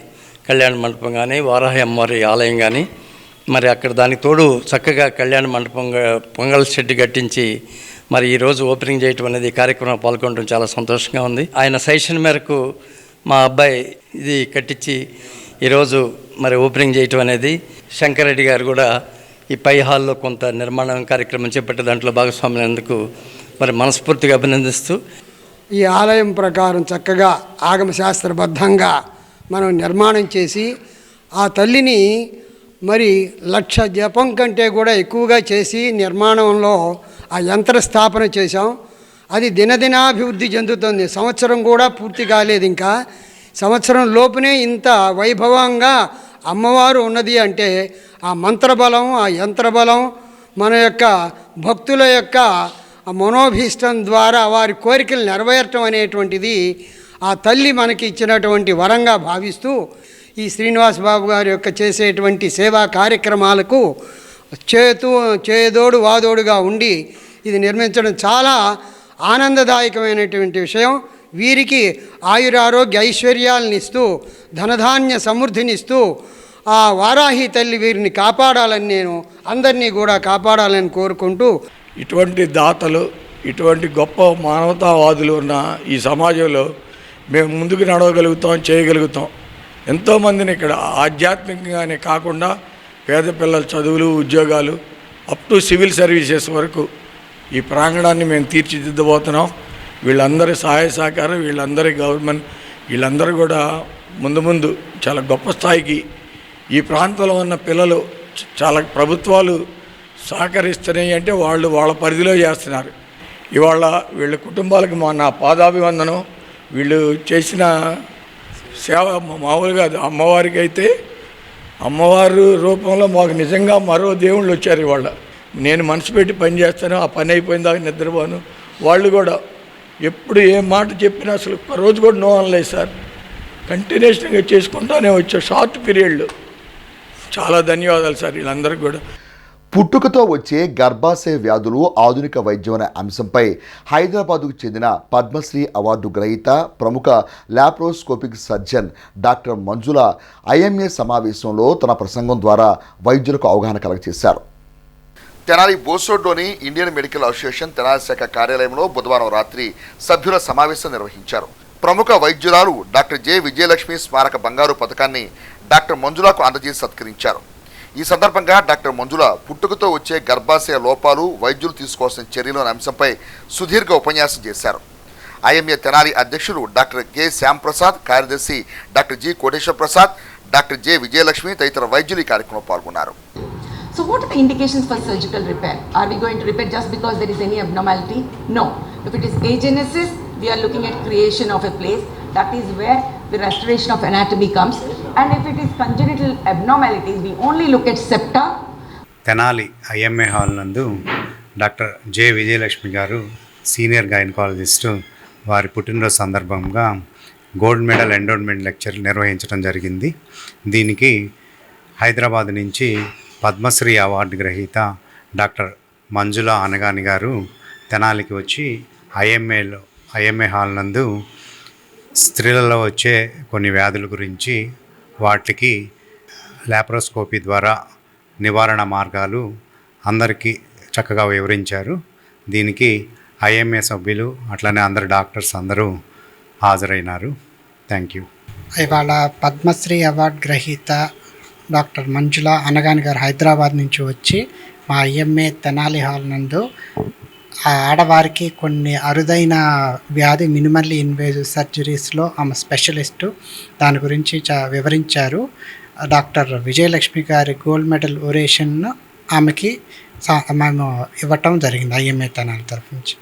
కళ్యాణ మండపం కానీ, వారాహి అమ్మవారి ఆలయం కానీ, మరి అక్కడ దానికి తోడు చక్కగా కళ్యాణ మండపం పొంగల్ షెడ్ కట్టించి మరి ఈరోజు ఓపెనింగ్ చేయటం అనేది కార్యక్రమం పాల్గొనడం చాలా సంతోషంగా ఉంది. ఆయన సజెషన్ మేరకు మా అబ్బాయి ఇది కట్టించి ఈరోజు మరి ఓపెనింగ్ చేయటం అనేది, శంకర్ రెడ్డి గారు కూడా ఈ పై హాల్లో కొంత నిర్మాణం కార్యక్రమం చేపట్టే దాంట్లో భాగస్వామ్యందుకు మరి మనస్ఫూర్తిగా అభినందిస్తూ, ఈ ఆలయం ప్రకారం చక్కగా ఆగమశాస్త్రబద్ధంగా మనం నిర్మాణం చేసి ఆ తల్లిని మరి 1,00,000 జపం కంటే కూడా ఎక్కువగా చేసి నిర్మాణంలో ఆ యంత్ర స్థాపన చేశాం. అది దినదినాభివృద్ధి చెందుతుంది. సంవత్సరం కూడా పూర్తి కాలేదు, ఇంకా సంవత్సరం లోపునే ఇంత వైభవంగా అమ్మవారు ఉన్నది అంటే ఆ మంత్రబలం, ఆ యంత్రబలం, మన యొక్క భక్తుల యొక్క మనోభీష్టం ద్వారా వారి కోరికలు నెరవేరటం అనేటువంటిది ఆ తల్లి మనకి ఇచ్చినటువంటి వరంగా భావిస్తూ ఈ శ్రీనివాస్ బాబు గారి యొక్క చేసేటువంటి సేవా కార్యక్రమాలకు చేదోడు వాదోడుగా ఉండి ఇది నిర్మించడం చాలా ఆనందదాయకమైనటువంటి విషయం. వీరికి ఆయురారోగ్య ఐశ్వర్యాలను ఇస్తూ ధనధాన్య సమృద్ధినిస్తూ ఆ వారాహి తల్లి వీరిని కాపాడాలని, నేను అందరినీ కూడా కాపాడాలని కోరుకుంటూ, ఇటువంటి దాతలు, ఇటువంటి గొప్ప మానవతావాదులు ఉన్న ఈ సమాజంలో మేము ముందుకు నడవగలుగుతాం, చేయగలుగుతాం. ఎంతోమందిని ఇక్కడ ఆధ్యాత్మికంగానే కాకుండా పేద పిల్లల చదువులు, ఉద్యోగాలు, అప్ టు సివిల్ సర్వీసెస్ వరకు ఈ ప్రాంగణాన్ని మేము తీర్చిదిద్దబోతున్నాం. వీళ్ళందరి సహాయ సహకారం, వీళ్ళందరి గవర్నమెంట్, వీళ్ళందరూ కూడా ముందు చాలా గొప్ప స్థాయికి ఈ ప్రాంతంలో ఉన్న పిల్లలు చాలా ప్రభుత్వాలు సహకరిస్తున్నాయి అంటే వాళ్ళు వాళ్ళ పరిధిలో చేస్తున్నారు. ఇవాళ వీళ్ళ కుటుంబాలకు నా పాదాభివందనం. వీళ్ళు చేసిన సేవ మామూలుగా అమ్మవారికి అయితే అమ్మవారి రూపంలో మాకు నిజంగా మరో దేవుళ్ళు వచ్చారు. ఇవాళ నేను మనసు పెట్టి పని చేస్తాను, ఆ పని అయిపోయిన దాకా నిద్రపోను. వాళ్ళు కూడా ఎప్పుడు ఏ మాట చెప్పినా అసలు ఒక రోజు కూడా నో అనలేదు సార్. కంటిన్యూషన్గా చేసుకుంటానే వచ్చే షార్ట్ పీరియడ్లో. చాలా ధన్యవాదాలు సార్ వీళ్ళందరికీ కూడా. పుట్టుకతో వచ్చే గర్భాశయ వ్యాధులు ఆధునిక వైద్యం అనే అంశంపై హైదరాబాదుకు చెందిన పద్మశ్రీ అవార్డు గ్రహీత ప్రముఖ laparoscopic surgeon doctor Manjula IMA సమావేశంలో తన ప్రసంగం ద్వారా వైద్యులకు అవగాహన కలగజేశారు. తెనాలి బోసోడ్లోని ఇండియన్ మెడికల్ అసోసియేషన్ తెనాలి శాఖ కార్యాలయంలో బుధవారం రాత్రి సభ్యుల సమావేశం నిర్వహించారు. ప్రముఖ వైద్యురాలు డాక్టర్ జె విజయలక్ష్మి స్మారక బంగారు పథకాన్ని డాక్టర్ మంజులకు అందజేసి సత్కరించారు. ఈ సందర్భంగా డాక్టర్ మంజుల పుట్టుకతో వచ్చే గర్భాశయ లోపాలు, వైద్యులు తీసుకోవాల్సిన చర్యలు అనే అంశంపై సుదీర్ఘ ఉపన్యాసం చేశారు. ఐఎంఏ తెనాలి అధ్యక్షులు డాక్టర్ కె శ్యాంప్రసాద్, కార్యదర్శి doctor G Koteswara Prasad, doctor J Vijayalakshmi తదితర వైద్యులు ఈ కార్యక్రమంలో పాల్గొన్నారు. So what are the indications for surgical repair? Are we going to repair just because there is any abnormality? No. If it is agenesis, we are looking at creation of a place. That is where the restoration of anatomy comes. And if it is congenital abnormalities, we only look at septa. Tenali IMA hall నందు doctor J Vijayalakshmi గారు senior gynaecologist వారి పుట్టినరోజు సందర్భంగా gold medal endowment lecture నిర్వహించడం జరిగింది. దీనికి హైదరాబాద్ నుంచి Padmashri award గ్రహీత డాక్టర్ మంజుల అనగాని గారు తెనాలికి వచ్చి ఐఎంఏ హాల్ నందు స్త్రీలలో వచ్చే కొన్ని వ్యాధుల గురించి, వాటికి లాప్రోస్కోపీ ద్వారా నివారణ మార్గాలు అందరికీ చక్కగా వివరించారు. దీనికి ఐఎంఏ సభ్యులు అట్లనే అందరు డాక్టర్స్ అందరూ హాజరైనారు. Thank you. ఇవాళ పద్మశ్రీ అవార్డు గ్రహీత డాక్టర్ మంజుల అనగాని గారు హైదరాబాద్ నుంచి వచ్చి మా ఐఎంఏ తెనాలి హాల్ నందు ఆడవారికి కొన్ని అరుదైన వ్యాధి మినిమల్లీ ఇన్వేజివ్ సర్జరీస్లో ఆమె స్పెషలిస్టు దాని గురించి వివరించారు. డాక్టర్ విజయలక్ష్మి గారి గోల్డ్ మెడల్ ఒరేషన్ ఆమెకి మేము ఇవ్వటం జరిగింది ఐఎంఏ తెనాలి తరఫు నుంచి.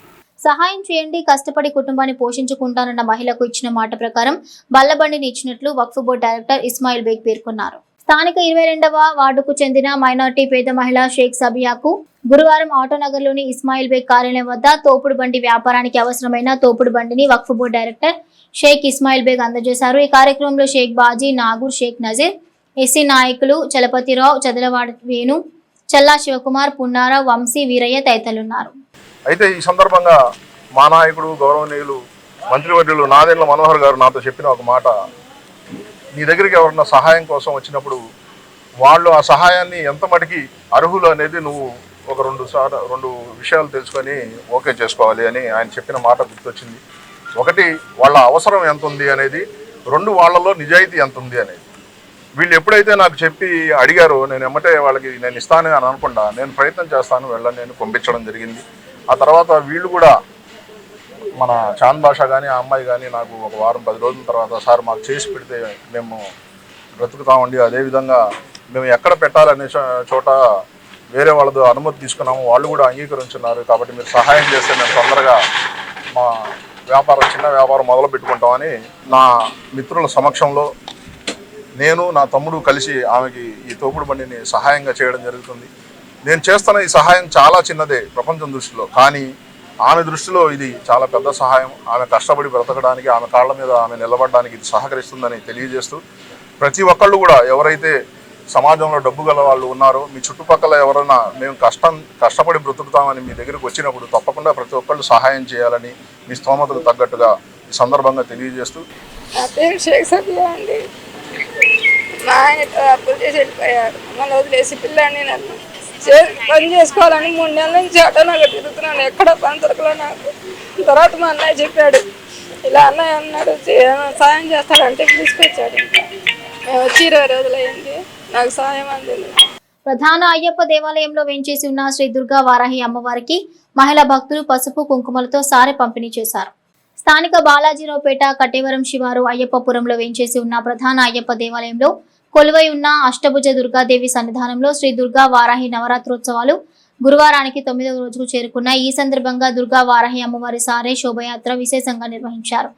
సహాయం చేయండి, కష్టపడి కుటుంబాన్ని పోషించుకుంటానన్న మహిళకు ఇచ్చిన మాట ప్రకారం బల్లబండిని ఇచ్చినట్లు వక్ఫ్ బోర్డు డైరెక్టర్ ఇస్మాయిల్ బేగ్ పేర్కొన్నారు. స్థానిక 22వ వార్డుకు చెందిన మైనార్టీ పేద మహిళ షేక్ సబియాకు గురువారం ఆటోనగర్లోని ఇస్మాయిల్ బేగ్ కార్యాలయం వద్ద తోపుడు బండి వ్యాపారానికి అవసరమైన తోపుడు బండిని వక్ఫ్ బోర్డు డైరెక్టర్ షేక్ ఇస్మాయిల్ బేగ్ అందజేశారు. ఈ కార్యక్రమంలో షేక్ బాజీ, నాగూర్, షేక్ నజీర్, ఎస్సీ నాయకులు చలపతిరావు, చదలవాడ వేణు, చల్లా శివకుమార్, పున్నారావు, వంశీ, వీరయ్య తదితరులున్నారు. అయితే ఈ సందర్భంగా మా నాయకుడు గౌరవనీయులు మంత్రివర్యులు నాదెండ్ల మనోహర్ గారు నాతో చెప్పిన ఒక మాట, నీ దగ్గరికి ఎవరన్నా సహాయం కోసం వచ్చినప్పుడు వాళ్ళు ఆ సహాయాన్ని ఎంత మటుకి అర్హులు అనేది నువ్వు ఒక రెండు విషయాలు తెలుసుకొని ఓకే చేసుకోవాలి అని ఆయన చెప్పిన మాట గుర్తొచ్చింది. ఒకటి, వాళ్ళ అవసరం ఎంత ఉంది అనేది, రెండు, వాళ్ళలో నిజాయితీ ఎంత ఉంది అనేది. వీళ్ళు ఎప్పుడైతే నాకు చెప్పి అడిగారో నేను ఎమ్మటే వాళ్ళకి నేను ఇస్తాను అని అనకుండా నేను ప్రయత్నం చేస్తాను వెళ్ళని నేను పంపించడం జరిగింది. ఆ తర్వాత వీళ్ళు కూడా మన చాంద్ భాష కానీ ఆ అమ్మాయి కానీ నాకు ఒక వారం 10 రోజుల తర్వాత సార్ మాకు చేసి పెడితే మేము బ్రతుకుతామండి, అదేవిధంగా మేము ఎక్కడ పెట్టాలనే చోట వేరే వాళ్ళతో అనుమతి తీసుకున్నాము, వాళ్ళు కూడా అంగీకరించున్నారు, కాబట్టి మీరు సహాయం చేస్తే మేము తొందరగా మా చిన్న వ్యాపారం మొదలు పెట్టుకుంటామని నా మిత్రుల సమక్షంలో నేను నా తమ్ముడు కలిసి ఆమెకి ఈ తోపుడు బండిని సహాయంగా చేయడం జరుగుతుంది. నేను చేస్తున్న ఈ సహాయం చాలా చిన్నదే ప్రపంచం దృష్టిలో, కానీ ఆమె దృష్టిలో ఇది చాలా పెద్ద సహాయం. ఆమె కష్టపడి బ్రతకడానికి, ఆమె కాళ్ళ మీద ఆమె నిలబడడానికి ఇది సహకరిస్తుందని తెలియజేస్తూ, ప్రతి ఒక్కళ్ళు కూడా ఎవరైతే సమాజంలో డబ్బు గల వాళ్ళు ఉన్నారో, మీ చుట్టుపక్కల ఎవరైనా మేము కష్టపడి బ్రతుకుతామని మీ దగ్గరికి వచ్చినప్పుడు తప్పకుండా ప్రతి ఒక్కళ్ళు సహాయం చేయాలని మీ స్తోమతకు తగ్గట్టుగా ఈ సందర్భంగా తెలియజేస్తూ. నా పేరు షేక్ సబియా అండి. మా ఆయన అప్పులు చేసి వెళ్ళిపోయారు, మళ్ళీ వదిలేసి పిల్లాడిని నన్ను పని చేసుకోవాలని 3 నెలల నుంచి ఆటోనగర్ తిరుగుతున్నాను, ఎక్కడ పని దొరకలే నాకు. తర్వాత మా అన్నయ్య చెప్పాడు, ఇలా అన్నయ్య అన్నాడు సాయం చేస్తాడంటే తీసుకొచ్చాడు. మేము వచ్చి 20 రోజులు అయింది, నాకు సాయం అందింది. ప్రధాన అయ్యప్ప దేవాలయంలో వేంచేసి ఉన్న శ్రీ దుర్గా వారాహి అమ్మవారికి మహిళా భక్తులు పసుపు కుంకుమలతో సారె పంపిణీ చేశారు. స్థానిక బాలాజీరావుపేట కట్టేవరం శివారు అయ్యప్పపురంలో వేంచేసి ఉన్న ప్రధాన అయ్యప్ప దేవాలయంలో కొలువై ఉన్న అష్టభుజ దుర్గాదేవి సన్నిధానంలో శ్రీ దుర్గా వారాహి నవరాత్రోత్సవాలు గురువారానికి 9వ రోజుకు చేరుకున్న ఈ సందర్భంగా దుర్గా వారాహి అమ్మవారి సారే శోభయాత్ర విశేషంగా నిర్వహించారు.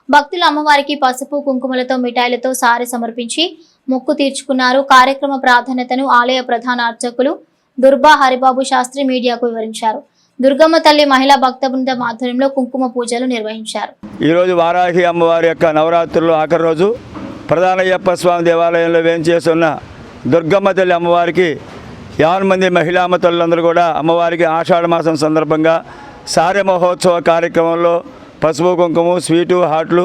భక్తులు అమ్మవారికి పసుపు కుంకుమలతో మిఠాయిలతో సారె సమర్పించి మొక్కు తీర్చుకున్నారు. కార్యక్రమ ప్రాధాన్యతను ఆలయ ప్రధాన అర్చకులు దుర్బా హరిబాబు శాస్త్రి మీడియాకు వివరించారు. దుర్గమ్మ తల్లి మహిళా భక్త బృందం ఆధ్వర్యంలో కుంకుమ పూజలు నిర్వహించారు. ఈరోజు వారాహి అమ్మవారి యొక్క నవరాత్రులు ఆఖరి రోజు ప్రధాన అయ్యప్ప స్వామి దేవాలయంలో వేంచేస్తున్న దుర్గమ్మ తల్లి అమ్మవారికి 50 మంది మహిళామ తల్లులందరూ కూడా అమ్మవారికి ఆషాఢ మాసం సందర్భంగా సారె మహోత్సవ కార్యక్రమంలో పసుపు కుంకుమ, స్వీటు, హాట్లు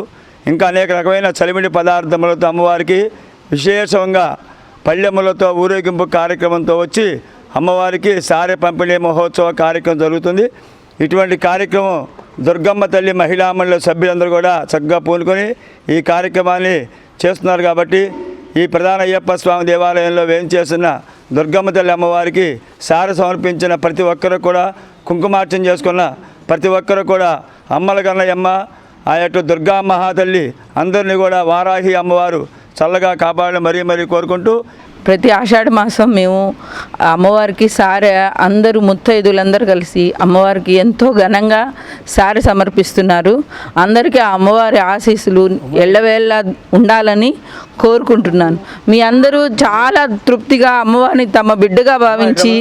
ఇంకా అనేక రకమైన చలిమిడి పదార్థములతో అమ్మవారికి విశేషంగా పళ్ళెములతో ఊరేగింపు కార్యక్రమంతో వచ్చి అమ్మవారికి సారె పంపిణీ మహోత్సవ కార్యక్రమం జరుగుతుంది. ఇటువంటి కార్యక్రమం దుర్గమ్మ తల్లి మహిళా మండలి సభ్యులందరూ కూడా చక్కగా పూనుకొని ఈ కార్యక్రమాన్ని చేస్తున్నారు. కాబట్టి ఈ ప్రధాన అయ్యప్ప స్వామి దేవాలయంలో వేంచేస్తున్న దుర్గమ్మ తల్లి అమ్మవారికి సారె సమర్పించిన ప్రతి ఒక్కరు కూడా, కుంకుమార్చన చేసుకున్న ప్రతి ఒక్కరు కూడా అమ్మల కన్నయ్యమ్మ ఆ యొక్క దుర్గా మహాతల్లి అందరినీ కూడా వారాహి అమ్మవారు చల్లగా కాపాడాలని మరీ మరీ కోరుకుంటూ, ప్రతి ఆషాఢ మాసం మేము అమ్మవారికి సారె అందరూ ముత్తైదులందరూ కలిసి అమ్మవారికి ఎంతో ఘనంగా సారె సమర్పిస్తున్నారు. అందరికీ ఆ అమ్మవారి ఆశీస్సులు ఎల్లవేళ ఉండాలని కోరుకుంటున్నాను. మీ అందరూ చాలా తృప్తిగా అమ్మవారిని తమ బిడ్డగా భావించి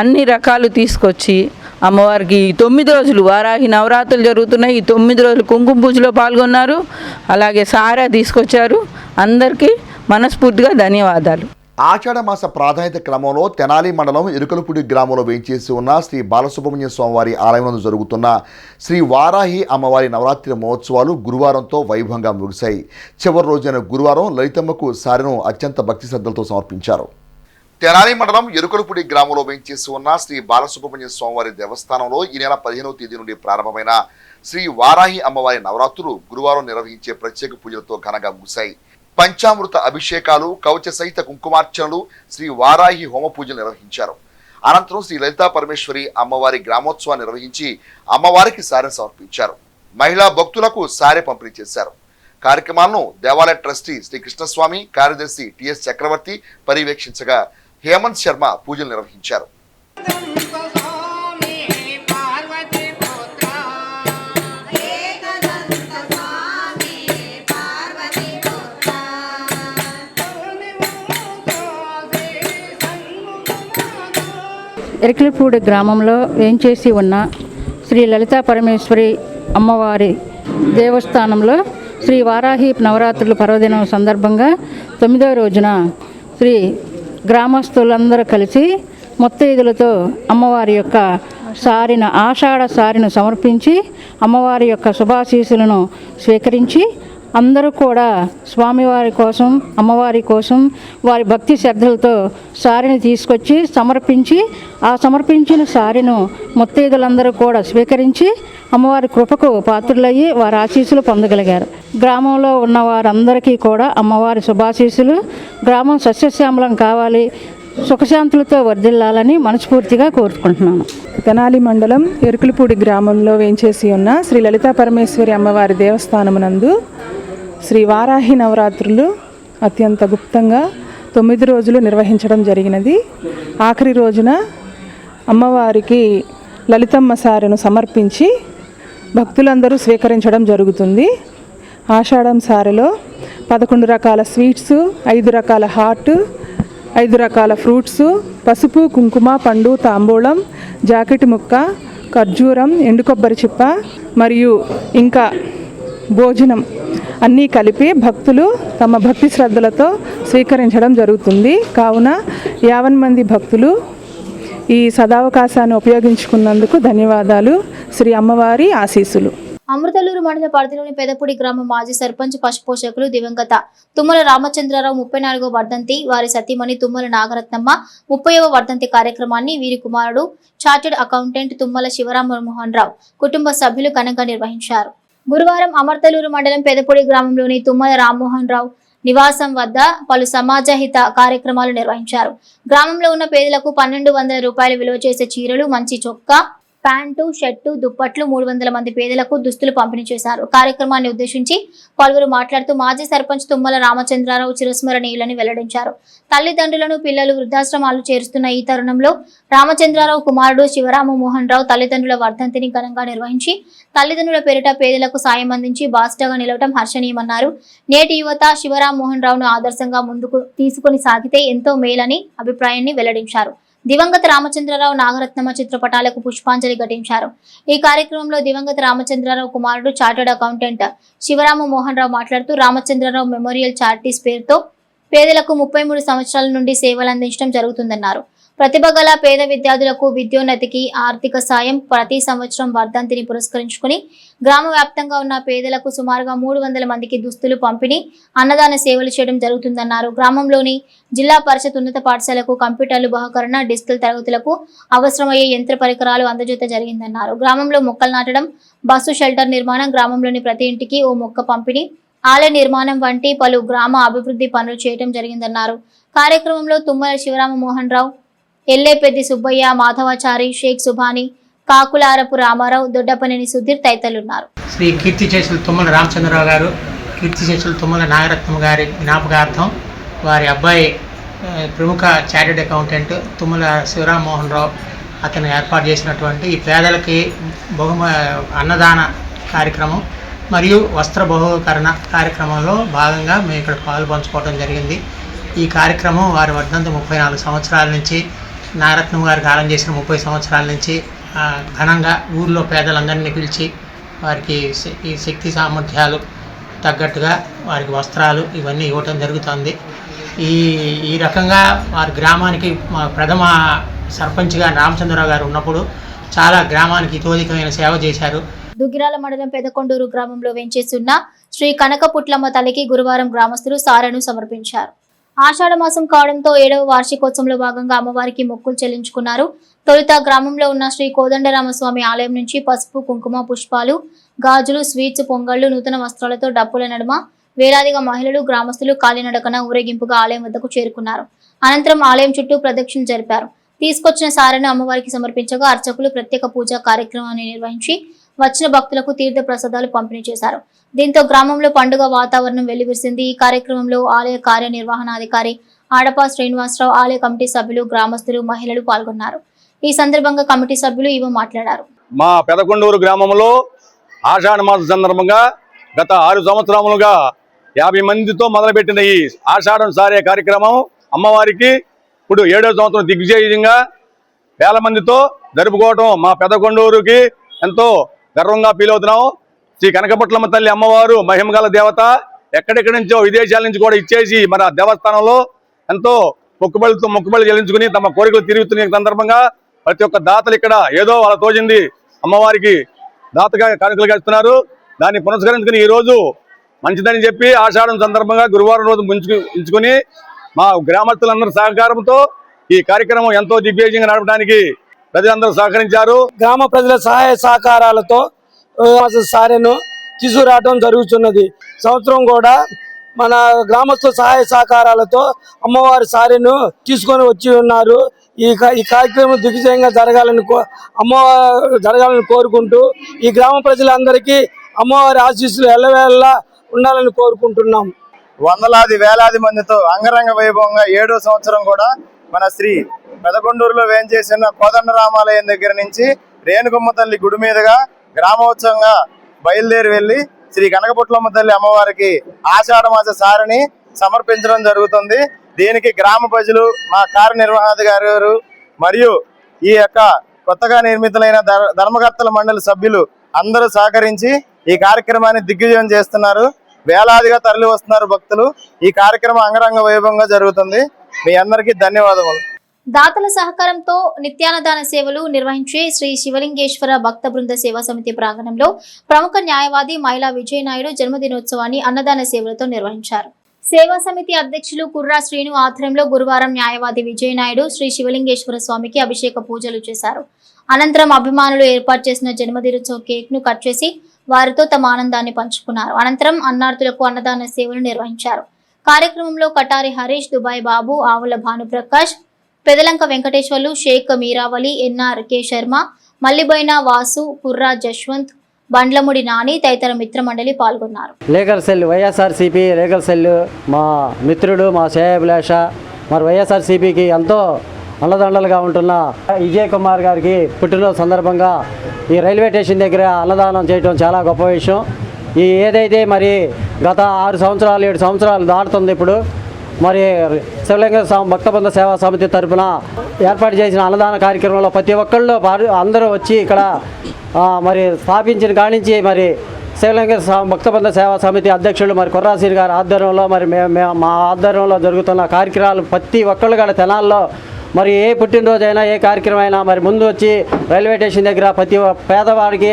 అన్ని రకాలు తీసుకొచ్చి అమ్మవారికి 9 రోజులు వారాహి నవరాత్రులు జరుగుతున్నాయి. ఈ 9 రోజులు కుంకుమ పూజలో పాల్గొన్నారు. అలాగే సారె తీసుకొచ్చారు. అందరికీ మనస్ఫూర్తిగా ధన్యవాదాలు. ఆషాఢ మాస ప్రాధాన్యత క్రమంలో తెనాలి మండలం ఇరుకలపూడి గ్రామంలో వేంచేసి ఉన్న శ్రీ బాలసుబ్రహ్మణ్య స్వామివారి ఆలయంలో జరుగుతున్న శ్రీ వారాహి అమ్మవారి నవరాత్రి మహోత్సవాలు గురువారంతో వైభవంగా ముగిశాయి. చివరి రోజైన గురువారం లలితమ్మకు సారెను అత్యంత భక్తి శ్రద్ధలతో సమర్పించారు. తెనాలి మండలం ఎరుకలపూడి గ్రామంలో వేంచేసి ఉన్న శ్రీ బాలసుబ్రహ్మణ్య స్వామివారి దేవస్థానంలో ఈ నెల 15వ తేదీ నుండి ప్రారంభమైన శ్రీ వారాహి అమ్మవారి నవరాత్రులు గురువారం నిర్వహించే ప్రత్యేక పూజలతో ఘనంగా ముగిశాయి. పంచామృత అభిషేకాలు, కవచ సహిత కుంకుమార్చనలు, శ్రీ వారాహి హోమ పూజలు నిర్వహించారు. అనంతరం శ్రీ లలితా పరమేశ్వరి అమ్మవారి గ్రామోత్సవాన్ని నిర్వహించి అమ్మవారికి సారె సమర్పించారు. మహిళా భక్తులకు సారె పంపిణీ చేశారు. కార్యక్రమాలను దేవాలయ ట్రస్టీ శ్రీ కృష్ణస్వామి, కార్యదర్శి టిఎస్ చక్రవర్తి పర్యవేక్షించగా హేమంత్ శర్మ పూజలు నిర్వహించారు. ఎరికలపూడి గ్రామంలో వేంచేసి ఉన్న శ్రీ లలితా పరమేశ్వరి అమ్మవారి దేవస్థానంలో శ్రీ వారాహి నవరాత్రుల పర్వదినం సందర్భంగా 9వ రోజున శ్రీ గ్రామస్తులందరూ కలిసి ముత్తైదులతో అమ్మవారి యొక్క ఆషాఢ సారిను సమర్పించి అమ్మవారి యొక్క శుభాశీస్సులను స్వీకరించి అందరూ కూడా స్వామివారి కోసం, అమ్మవారి కోసం వారి భక్తి శ్రద్ధలతో సారిని తీసుకొచ్చి సమర్పించి ఆ సమర్పించిన సారిను ముత్తైదులందరూ కూడా స్వీకరించి అమ్మవారి కృపకు పాత్రులయ్యి వారి ఆశీస్సులు పొందగలిగారు. గ్రామంలో ఉన్న వారందరికీ కూడా అమ్మవారి శుభాశీస్సులు, గ్రామం సస్యశ్యామలం కావాలి, సుఖశాంతులతో వర్ధిల్లాలని మనస్ఫూర్తిగా కోరుకుంటున్నాను. తెనాలి మండలం ఎరుకులపూడి గ్రామంలో వేంచేసి ఉన్న శ్రీ లలితా పరమేశ్వరి అమ్మవారి దేవస్థానమునందు శ్రీ వారాహి నవరాత్రులు అత్యంత గుప్తంగా 9 రోజులు నిర్వహించడం జరిగినది. ఆఖరి రోజున అమ్మవారికి లలితమ్మ సారెను సమర్పించి భక్తులందరూ స్వీకరించడం జరుగుతుంది. ఆషాఢం సారెలో 11 రకాల స్వీట్స్, 5 రకాల హాట్, 5 రకాల ఫ్రూట్స్, పసుపు, కుంకుమ, పండు, తాంబూలం, జాకెట్ ముక్క, ఖర్జూరం, ఎండు కొబ్బరి చిప్ప మరియు ఇంకా భోజనం అన్నీ కలిపి భక్తులు తమ భక్తి శ్రద్ధలతో స్వీకరించడం జరుగుతుంది. కావున 50 మంది భక్తులు ఈ సదావకాశాన్ని ఉపయోగించుకున్నందుకు ధన్యవాదాలు. శ్రీ అమ్మవారి ఆశీస్సులు. అమృతలూరు మండల పరిధిలోని పెదపూడి గ్రామ మాజీ సర్పంచ్ పశుపోషకులు దివంగత తుమ్మల రామచంద్రరావు 34వ వర్ధంతి, వారి సతీమణి తుమ్మల నాగరత్నమ్మ 30వ వర్ధంతి కార్యక్రమాన్ని వీరి కుమారుడు చార్టెడ్ అకౌంటెంట్ తుమ్మల శివరామమోహన్ రావు కుటుంబ సభ్యులు ఘనంగా నిర్వహించారు. గురువారం అమర్తలూరు మండలం పెదపూడి గ్రామంలోని తుమ్మల రామ్మోహన్ రావు నివాసం వద్ద పలు సమాజహిత కార్యక్రమాలు నిర్వహించారు. గ్రామంలో ఉన్న పేదలకు 1200 రూపాయలు విలువ చేసే చీరలు, మంచి చొక్కా, ప్యాంటు, షర్టు, దుప్పట్లు 300 మంది పేదలకు దుస్తులు పంపిణీ చేశారు. కార్యక్రమాన్ని ఉద్దేశించి పలువురు మాట్లాడుతూ మాజీ సర్పంచ్ తుమ్మల రామచంద్రరావు చిరస్మరణీయులని వెల్లడించారు. తల్లిదండ్రులను పిల్లలు వృద్ధాశ్రమాలు చేరుస్తున్న ఈ తరుణంలో రామచంద్రరావు కుమారుడు శివరామమోహన్ రావు తల్లిదండ్రుల వర్ధంతిని ఘనంగా నిర్వహించి తల్లిదండ్రుల పేరిట పేదలకు సాయం అందించి బాస్టగా నిలవటం హర్షణీయమన్నారు. నేటి యువత శివరామమోహన్ రావును ఆదర్శంగా ముందుకు తీసుకుని సాగితే ఎంతో మేలని అభిప్రాయాన్ని వెల్లడించారు. దివంగత రామచంద్రరావు నాగరత్నమ్మ చిత్రపటాలకు పుష్పాంజలి ఘటించారు. ఈ కార్యక్రమంలో దివంగత రామచంద్రరావు కుమారుడు చార్టర్డ్ అకౌంటెంట్ శివరామమోహన్ రావు మాట్లాడుతూ రామచంద్రరావు మెమోరియల్ చారిటీస్ పేరుతో పేదలకు 33 సంవత్సరాల నుండి సేవలు అందించడం జరుగుతుందన్నారు. ప్రతిభ గల పేద విద్యార్థులకు విద్యోన్నతికి ఆర్థిక సాయం ప్రతి సంవత్సరం వర్ధంతిని పురస్కరించుకుని గ్రామ వ్యాప్తంగా ఉన్న పేదలకు సుమారుగా 300 మందికి దుస్తులు పంపిణీ, అన్నదాన సేవలు చేయడం జరుగుతుందన్నారు. గ్రామంలోని జిల్లా పరిషత్ ఉన్నత పాఠశాలకు కంప్యూటర్లు, బహుకరణ, డిజిటల్ తరగతులకు అవసరమయ్యే యంత్ర పరికరాలు అందజేత జరిగిందన్నారు. గ్రామంలో మొక్కలు నాటడం, బస్సు షెల్టర్ నిర్మాణం, గ్రామంలోని ప్రతి ఇంటికి ఓ మొక్క పంపిణీ, ఆలయ నిర్మాణం వంటి పలు గ్రామ అభివృద్ధి పనులు చేయడం జరిగిందన్నారు. కార్యక్రమంలో తుమ్మల శివరామ మోహన్ రావు, ఎల్లేపెద్ది సుబ్బయ్య, మాధవాచారి, షేక్ సుభాని, కాకులారపు రామారావు, దొడ్డపనేని సుధీర్ తదితరులున్నారు. శ్రీ కీర్తిశేషులు తుమ్మల రామచంద్రరావు గారు, కీర్తిశేషులు తుమ్మల నాగరత్నం గారి జ్ఞాపకార్థం వారి అబ్బాయి ప్రముఖ చార్టెడ్ అకౌంటెంట్ తుమ్మల శివరామ మోహన్ రావు అతను ఏర్పాటు చేసినటువంటి ఈ పేదలకి అన్నదాన కార్యక్రమం మరియు వస్త్ర బహుకరణ కార్యక్రమంలో భాగంగా మేము ఇక్కడ పాలు పంచుకోవడం జరిగింది. ఈ కార్యక్రమం వారి వర్ధంతి 34 సంవత్సరాల నుంచి, నాగరత్నం గారు కాలం చేసిన 30 సంవత్సరాల నుంచి ఘనంగా ఊర్లో పేదలందరినీ పిలిచి వారికి ఈ శక్తి సామర్థ్యాలు తగ్గట్టుగా వారికి వస్త్రాలు ఇవన్నీ ఇవ్వటం జరుగుతుంది. ఈ రకంగా వారి గ్రామానికి మా ప్రథమ సర్పంచ్గా రామచంద్రరావు గారు ఉన్నప్పుడు చాలా గ్రామానికి ఇతోధికమైన సేవ చేశారు. దుగ్గిరాల మండలం పెదకొండూరు గ్రామంలో వెంచేస్తున్న శ్రీ కనకపుట్లమ్మ తల్లికి గురువారం గ్రామస్తులు సారెను సమర్పించారు. ఆషాఢ మాసం కావడంతో 7వ వార్షికోత్సవంలో భాగంగా అమ్మవారికి మొక్కులు చెల్లించుకున్నారు. తొలుత గ్రామంలో ఉన్న శ్రీ కోదండరామస్వామి ఆలయం నుంచి పసుపు, కుంకుమ, పుష్పాలు, గాజులు, స్వీట్స్, పొంగళ్లు, నూతన వస్త్రాలతో డప్పుల నడుమ వేలాదిగా మహిళలు, గ్రామస్తులు కాలినడకన ఊరేగింపుగా ఆలయం వద్దకు చేరుకున్నారు. అనంతరం ఆలయం చుట్టూ ప్రదక్షిణ జరిపారు. తీసుకొచ్చిన సారెను అమ్మవారికి సమర్పించగా అర్చకులు ప్రత్యేక పూజా కార్యక్రమాన్ని నిర్వహించి వచ్చిన భక్తులకు తీర్థ ప్రసాదాలు పంపిణీ చేశారు. దీంతో గ్రామంలో పండుగ వాతావరణం వెల్లివిరిసింది. ఈ కార్యక్రమంలో ఆలయ కార్యనిర్వహణాధికారి ఆడపా శ్రీనివాసరావు, ఆలయ కమిటీ సభ్యులు, గ్రామస్తులు, మహిళలు పాల్గొన్నారు. ఈ సందర్భంగా కమిటీ సభ్యులు ఇవ మాట్లాడారు. మా పెదకొండూరు గ్రామంలో ఆషాఢ మాస సందర్భంగా గత 6 సంవత్సరములుగా 50 మందితో మొదలుపెట్టిన ఈ ఆషాఢం సారే కార్యక్రమం అమ్మవారికి ఇప్పుడు 7వ సంవత్సరం దిగ్విజయంగా వేల మందితో జరుపుకోవటం మా పెదకొండూరుకి ఎంతో గర్వంగా ఫీల్ అవుతున్నాం. శ్రీ కనకపుట్లమ్మ తల్లి అమ్మవారు మహిమగల దేవత, ఎక్కడెక్కడి నుంచో విదేశాల నుంచి కూడా ఇచ్చేసి మన దేవస్థానంలో ఎంతో మొక్కుబళ్ళు చెల్లించుకుని తమ కోరికలు తిరుగుతున్న సందర్భంగా ప్రతి ఒక్క దాతలు ఇక్కడ ఏదో వాళ్ళ తోచింది అమ్మవారికి దాతగా కానుకలుగా ఇస్తున్నారు. దాన్ని పురస్కరించుకుని ఈ రోజు మంచిదని చెప్పి ఆషాఢం సందర్భంగా గురువారం రోజు ఉంచుకుని మా గ్రామస్తులందరి సహకారంతో ఈ కార్యక్రమం ఎంతో దిగ్విజయంగా నడపడానికి ప్రజలందరూ సహకరించారు. గ్రామ ప్రజల సహాయ సహకారాలతో సారెను తీసుకురావడం జరుగుతున్నది. సంవత్సరం కూడా మన గ్రామస్తుల సహాయ సహకారాలతో అమ్మవారి సారెను తీసుకొని వచ్చి ఉన్నారు. ఈ కార్యక్రమం దిగ్విజయంగా జరగాలని కోరుకుంటూ ఈ గ్రామ ప్రజలందరికీ అమ్మవారి ఆశీస్సులు ఎల్లవేళలా ఉండాలని కోరుకుంటున్నాం. వందలాది వేలాది మందితో అంగరంగ వైభవంగా 7వ సంవత్సరం కూడా మన శ్రీ పెదకొండూరులో వేంచేసిన కోదండరామాలయం దగ్గర నుంచి రేణుకమ్మ తల్లి గుడి మీదుగా గ్రామోత్సవంగా బయలుదేరి వెళ్లి శ్రీ కనకపుట్లమ్మ తల్లి అమ్మవారికి ఆషాఢ మాస సారిని సమర్పించడం జరుగుతుంది. దీనికి గ్రామ ప్రజలు, మా కార్యనిర్వహణాధికారి గారు మరియు ఈ యొక్క కొత్తగా నిర్మితులైన ధర్మకర్తల మండలి సభ్యులు అందరూ సహకరించి ఈ కార్యక్రమాన్ని దిగ్విజయం చేస్తున్నారు. వేలాదిగా తరలి వస్తున్నారు భక్తులు. ఈ కార్యక్రమం అంగరంగ వైభవంగా జరుగుతుంది. మీ అందరికీ ధన్యవాదములు. దాతల సహకారంతో నిత్యాన్నదాన సేవలు నిర్వహించే శ్రీ శివలింగేశ్వర భక్త బృంద సేవా సమితి ప్రాంగణంలో ప్రముఖ న్యాయవాది మైలా విజయనాయుడు జన్మదినోత్సవాన్ని అన్నదాన సేవలతో నిర్వహించారు. సేవా సమితి అధ్యక్షులు కుర్రా శ్రీను ఆధ్వర్యంలో గురువారం న్యాయవాది విజయనాయుడు శ్రీ శివలింగేశ్వర స్వామికి అభిషేక పూజలు చేశారు. అనంతరం అభిమానులు ఏర్పాటు చేసిన జన్మదినోత్సవ కేక్ ను కట్ చేసి వారితో తమ ఆనందాన్ని పంచుకున్నారు. అనంతరం అన్నార్థులకు అన్నదాన సేవలు నిర్వహించారు. కార్యక్రమంలో కటారి హరీష్, దుబాయ్ బాబు, ఆవుల భానుప్రకాష్, పెదలంక వెంకటేశ్వర్లు, షేక్ మీరావలి, ఎన్ఆర్ కె శర్మ, మల్లిబోయిన వాసు, కుర్రా జశ్వంత్, బండ్లముడి నాని తదితర మిత్ర మండలి పాల్గొన్నారు. Legal cell YSRCP legal cell మా మిత్రుడు, మా శ్రేయాభిలాష, మరి వైఎస్ఆర్సీపీకి ఎంతో అన్నదండలుగా ఉంటున్న విజయ్ కుమార్ గారికి పుట్టినరోజు సందర్భంగా ఈ రైల్వే స్టేషన్ దగ్గర అన్నదానం చేయడం చాలా గొప్ప విషయం. ఈ ఏదైతే మరి గత 6 సంవత్సరాలు 7 సంవత్సరాలు దాటుతుంది. ఇప్పుడు మరి శివలింగ భక్త బృంద సేవా సమితి తరఫున ఏర్పాటు చేసిన అన్నదాన కార్యక్రమంలో ప్రతి ఒక్కళ్ళు అందరూ వచ్చి ఇక్కడ మరి స్థాపించిన కానించి మరి శివలింగ భక్త బృంద సేవా సమితి అధ్యక్షులు మరి కుర్రాసీని గారి ఆధ్వర్యంలో మరి మా ఆధ్వర్యంలో జరుగుతున్న కార్యక్రమాలు ప్రతి ఒక్కళ్ళు కూడా తెనాల్లో మరి ఏ పుట్టినరోజైనా ఏ కార్యక్రమం అయినా మరి ముందు వచ్చి రైల్వే స్టేషన్ దగ్గర ప్రతి పేదవాడికి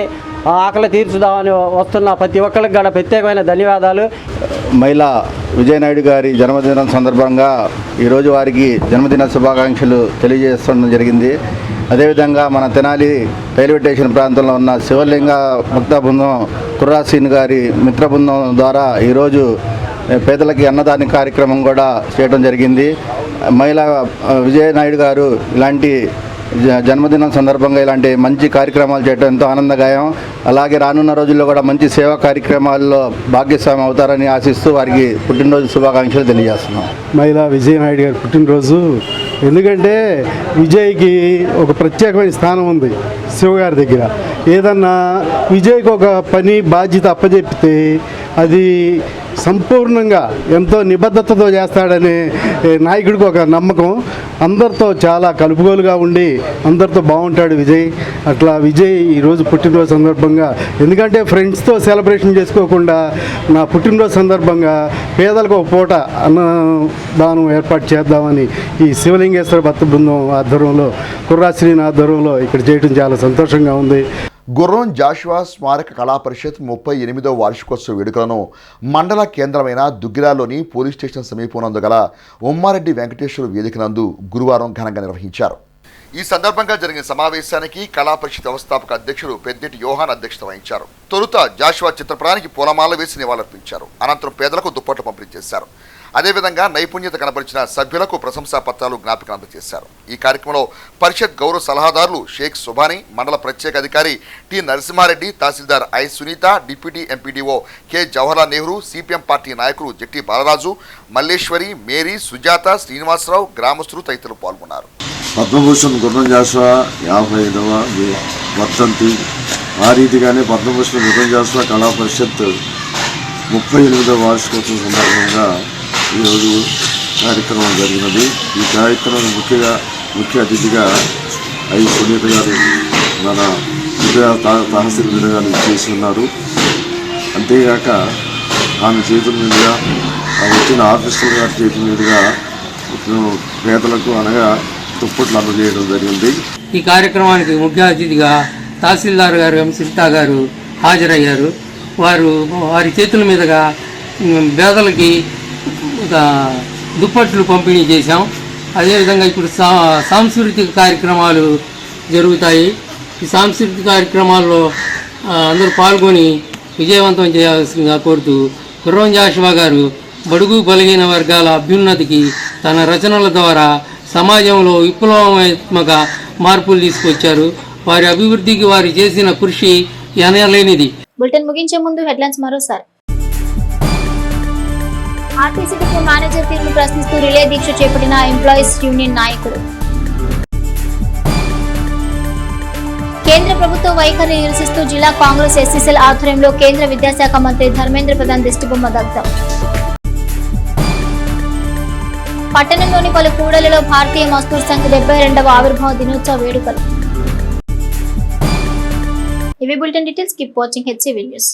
ఆకలి తీర్చుదామని వస్తున్న ప్రతి ఒక్కరికి కూడా ప్రత్యేకమైన ధన్యవాదాలు. మైలా విజయనాయుడు గారి జన్మదినం సందర్భంగా ఈరోజు వారికి జన్మదిన శుభాకాంక్షలు తెలియజేస్తడం జరిగింది. అదేవిధంగా మన తెనాలి రైల్వే స్టేషన్ ప్రాంతంలో ఉన్న శివలింగ భక్త బృందం కుర్రాసీన్ గారి మిత్ర బృందం ద్వారా ఈరోజు పేదలకి అన్నదాన కార్యక్రమం కూడా చేయడం జరిగింది. మహిళా విజయనాయుడు గారు ఇలాంటి జన్మదినం సందర్భంగా ఇలాంటి మంచి కార్యక్రమాలు చేయడం ఎంతో ఆనందదాయం. అలాగే రానున్న రోజుల్లో కూడా మంచి సేవా కార్యక్రమాల్లో భాగ్యస్వామి అవుతారని ఆశిస్తూ వారికి పుట్టినరోజు శుభాకాంక్షలు తెలియజేస్తున్నాం. మహిళా విజయనాయుడు గారి పుట్టినరోజు, ఎందుకంటే విజయ్కి ఒక ప్రత్యేకమైన స్థానం ఉంది శివగారి దగ్గర. ఏదన్నా విజయ్కి ఒక పని బాధ్యత అప్పచెప్తే అది సంపూర్ణంగా ఎంతో నిబద్ధతతో చేస్తాడనే నాయకుడికి ఒక నమ్మకం. అందరితో చాలా కలుపుగోలుగా ఉండి అందరితో బాగుంటాడు విజయ్. అట్లా విజయ్ ఈరోజు పుట్టినరోజు సందర్భంగా, ఎందుకంటే ఫ్రెండ్స్తో సెలబ్రేషన్ చేసుకోకుండా నా పుట్టినరోజు సందర్భంగా పేదలకు ఒక పూట అన్నదానం ఏర్పాటు చేద్దామని ఈ శివలింగేశ్వర భక్త బృందం ఆధ్వర్యంలో, కుర్రాశ్రీని ఆధ్వర్యంలో ఇక్కడ చేయడం చాలా సంతోషంగా ఉంది. గుర్రం జాషువా స్మారక కళా పరిషత్ 38వ వార్షికోత్సవ వేడుకలను మండల కేంద్రమైన దుగ్గిరాల్లోని పోలీస్ స్టేషన్ సమీపంలో గల ఉమ్మారెడ్డి వెంకటేశ్వర వేదిక నందు గురువారం ఘనంగా నిర్వహించారు. ఈ సందర్భంగా జరిగిన సమావేశానికి కళా పరిషత్ వ్యవస్థాపక అధ్యక్షుడు పెద్దిటి యోహాన్ అధ్యక్షత వహించారు. తొలుత జాషువా చిత్రపటానికి పూలమాల వేసి నివాళులర్పించారు. అనంతరం పేదలకు దుప్పట్లు పంపిణీ చేశారు. అదేవిధంగా నైపుణ్యత కనబరిచిన సభ్యులకు ప్రశంసా పత్రాలు, జ్ఞాపికలు అందజేశారు. ఈ కార్యక్రమంలో పరిషత్ గౌరవ సలహాదారులు షేక్ సుబానీ, మండల ప్రత్యేక అధికారి టి నరసింహారెడ్డి, తహసీల్దార్ I Sunitha, deputy MPDO K Jawaharlal Nehru, CPM party నాయకులు జట్టి బాలరాజు, మల్లేశ్వరి, మేరీ, సుజాత, శ్రీనివాసరావు, గ్రామస్తులు తదితరులు పాల్గొన్నారు. పద్మభూషణ్ గుర్రం జాషువా 55వ వర్ధంతి. ఆ రీతిగానే పద్మభూషణ్ గుర్రం జాషువా కళా పరిషత్ 38వ వార్షికోత్సవం సందర్భంగా ఈరోజు కార్యక్రమం జరిగినది. ఈ కార్యక్రమం ముఖ్య అతిథిగా ఐ సునీత గారు, మన తహసీల్దార్ గారు చేసి ఉన్నారు. అంతేగాక ఆమె చేతుల మీదుగా, వచ్చిన ఆఫీసర్ గారి చేతుల మీదుగా పేదలకు అనగా దుప్పట్లు అందజేయడం జరిగింది. ఈ కార్యక్రమానికి ముఖ్య అతిథిగా తహసీల్దార్ గారు సీతా గారు హాజరయ్యారు. వారి చేతుల మీదుగా పేదలకి దుప్పట్లు పంపిణీ చేశాం. అదేవిధంగా ఇప్పుడు సాంస్కృతిక కార్యక్రమాలు జరుగుతాయి. ఈ సాంస్కృతిక కార్యక్రమాల్లో అందరూ పాల్గొని విజయవంతం చేయాల్సిందిగా కోరుతూ, గుర్రం జాషువా గారు బడుగు బలహీన వర్గాల అభ్యున్నతికి తన రచనల ద్వారా సమాజంలో విప్లవాత్మక మార్పులు తీసుకొచ్చారు. వారి అభివృద్ధికి వారు చేసిన కృషి ఎనలేనిది. బులెటిన్ ముగించే ముందు హెడ్లైన్స్ మరోసారి. ఆర్టీసీ డిపో మేనేజర్ తీరును ప్రశ్నిస్తూ రిలే దీక్ష చేపట్టిన ఎంప్లాయీస్ యూనియన్ నాయకులు. కేంద్ర ప్రభుత్వ వైఖరిని నిరసిస్తూ జిల్లా కాంగ్రెస్ ఎస్సీసీఎల్ ఆధ్వర్యంలో కేంద్ర విద్యాశాఖ మంత్రి ధర్మేంద్ర ప్రధాన్ దిష్టిబొమ్మ దగ్ధం. పట్టణంలోని పలు కూడలిలో భారతీయ మజ్దూర్ సంఘ్ 72వ ఆవిర్భావ దినోత్సవ వేడుకలు. ఇవి bulletin details. Keep watching HCV news.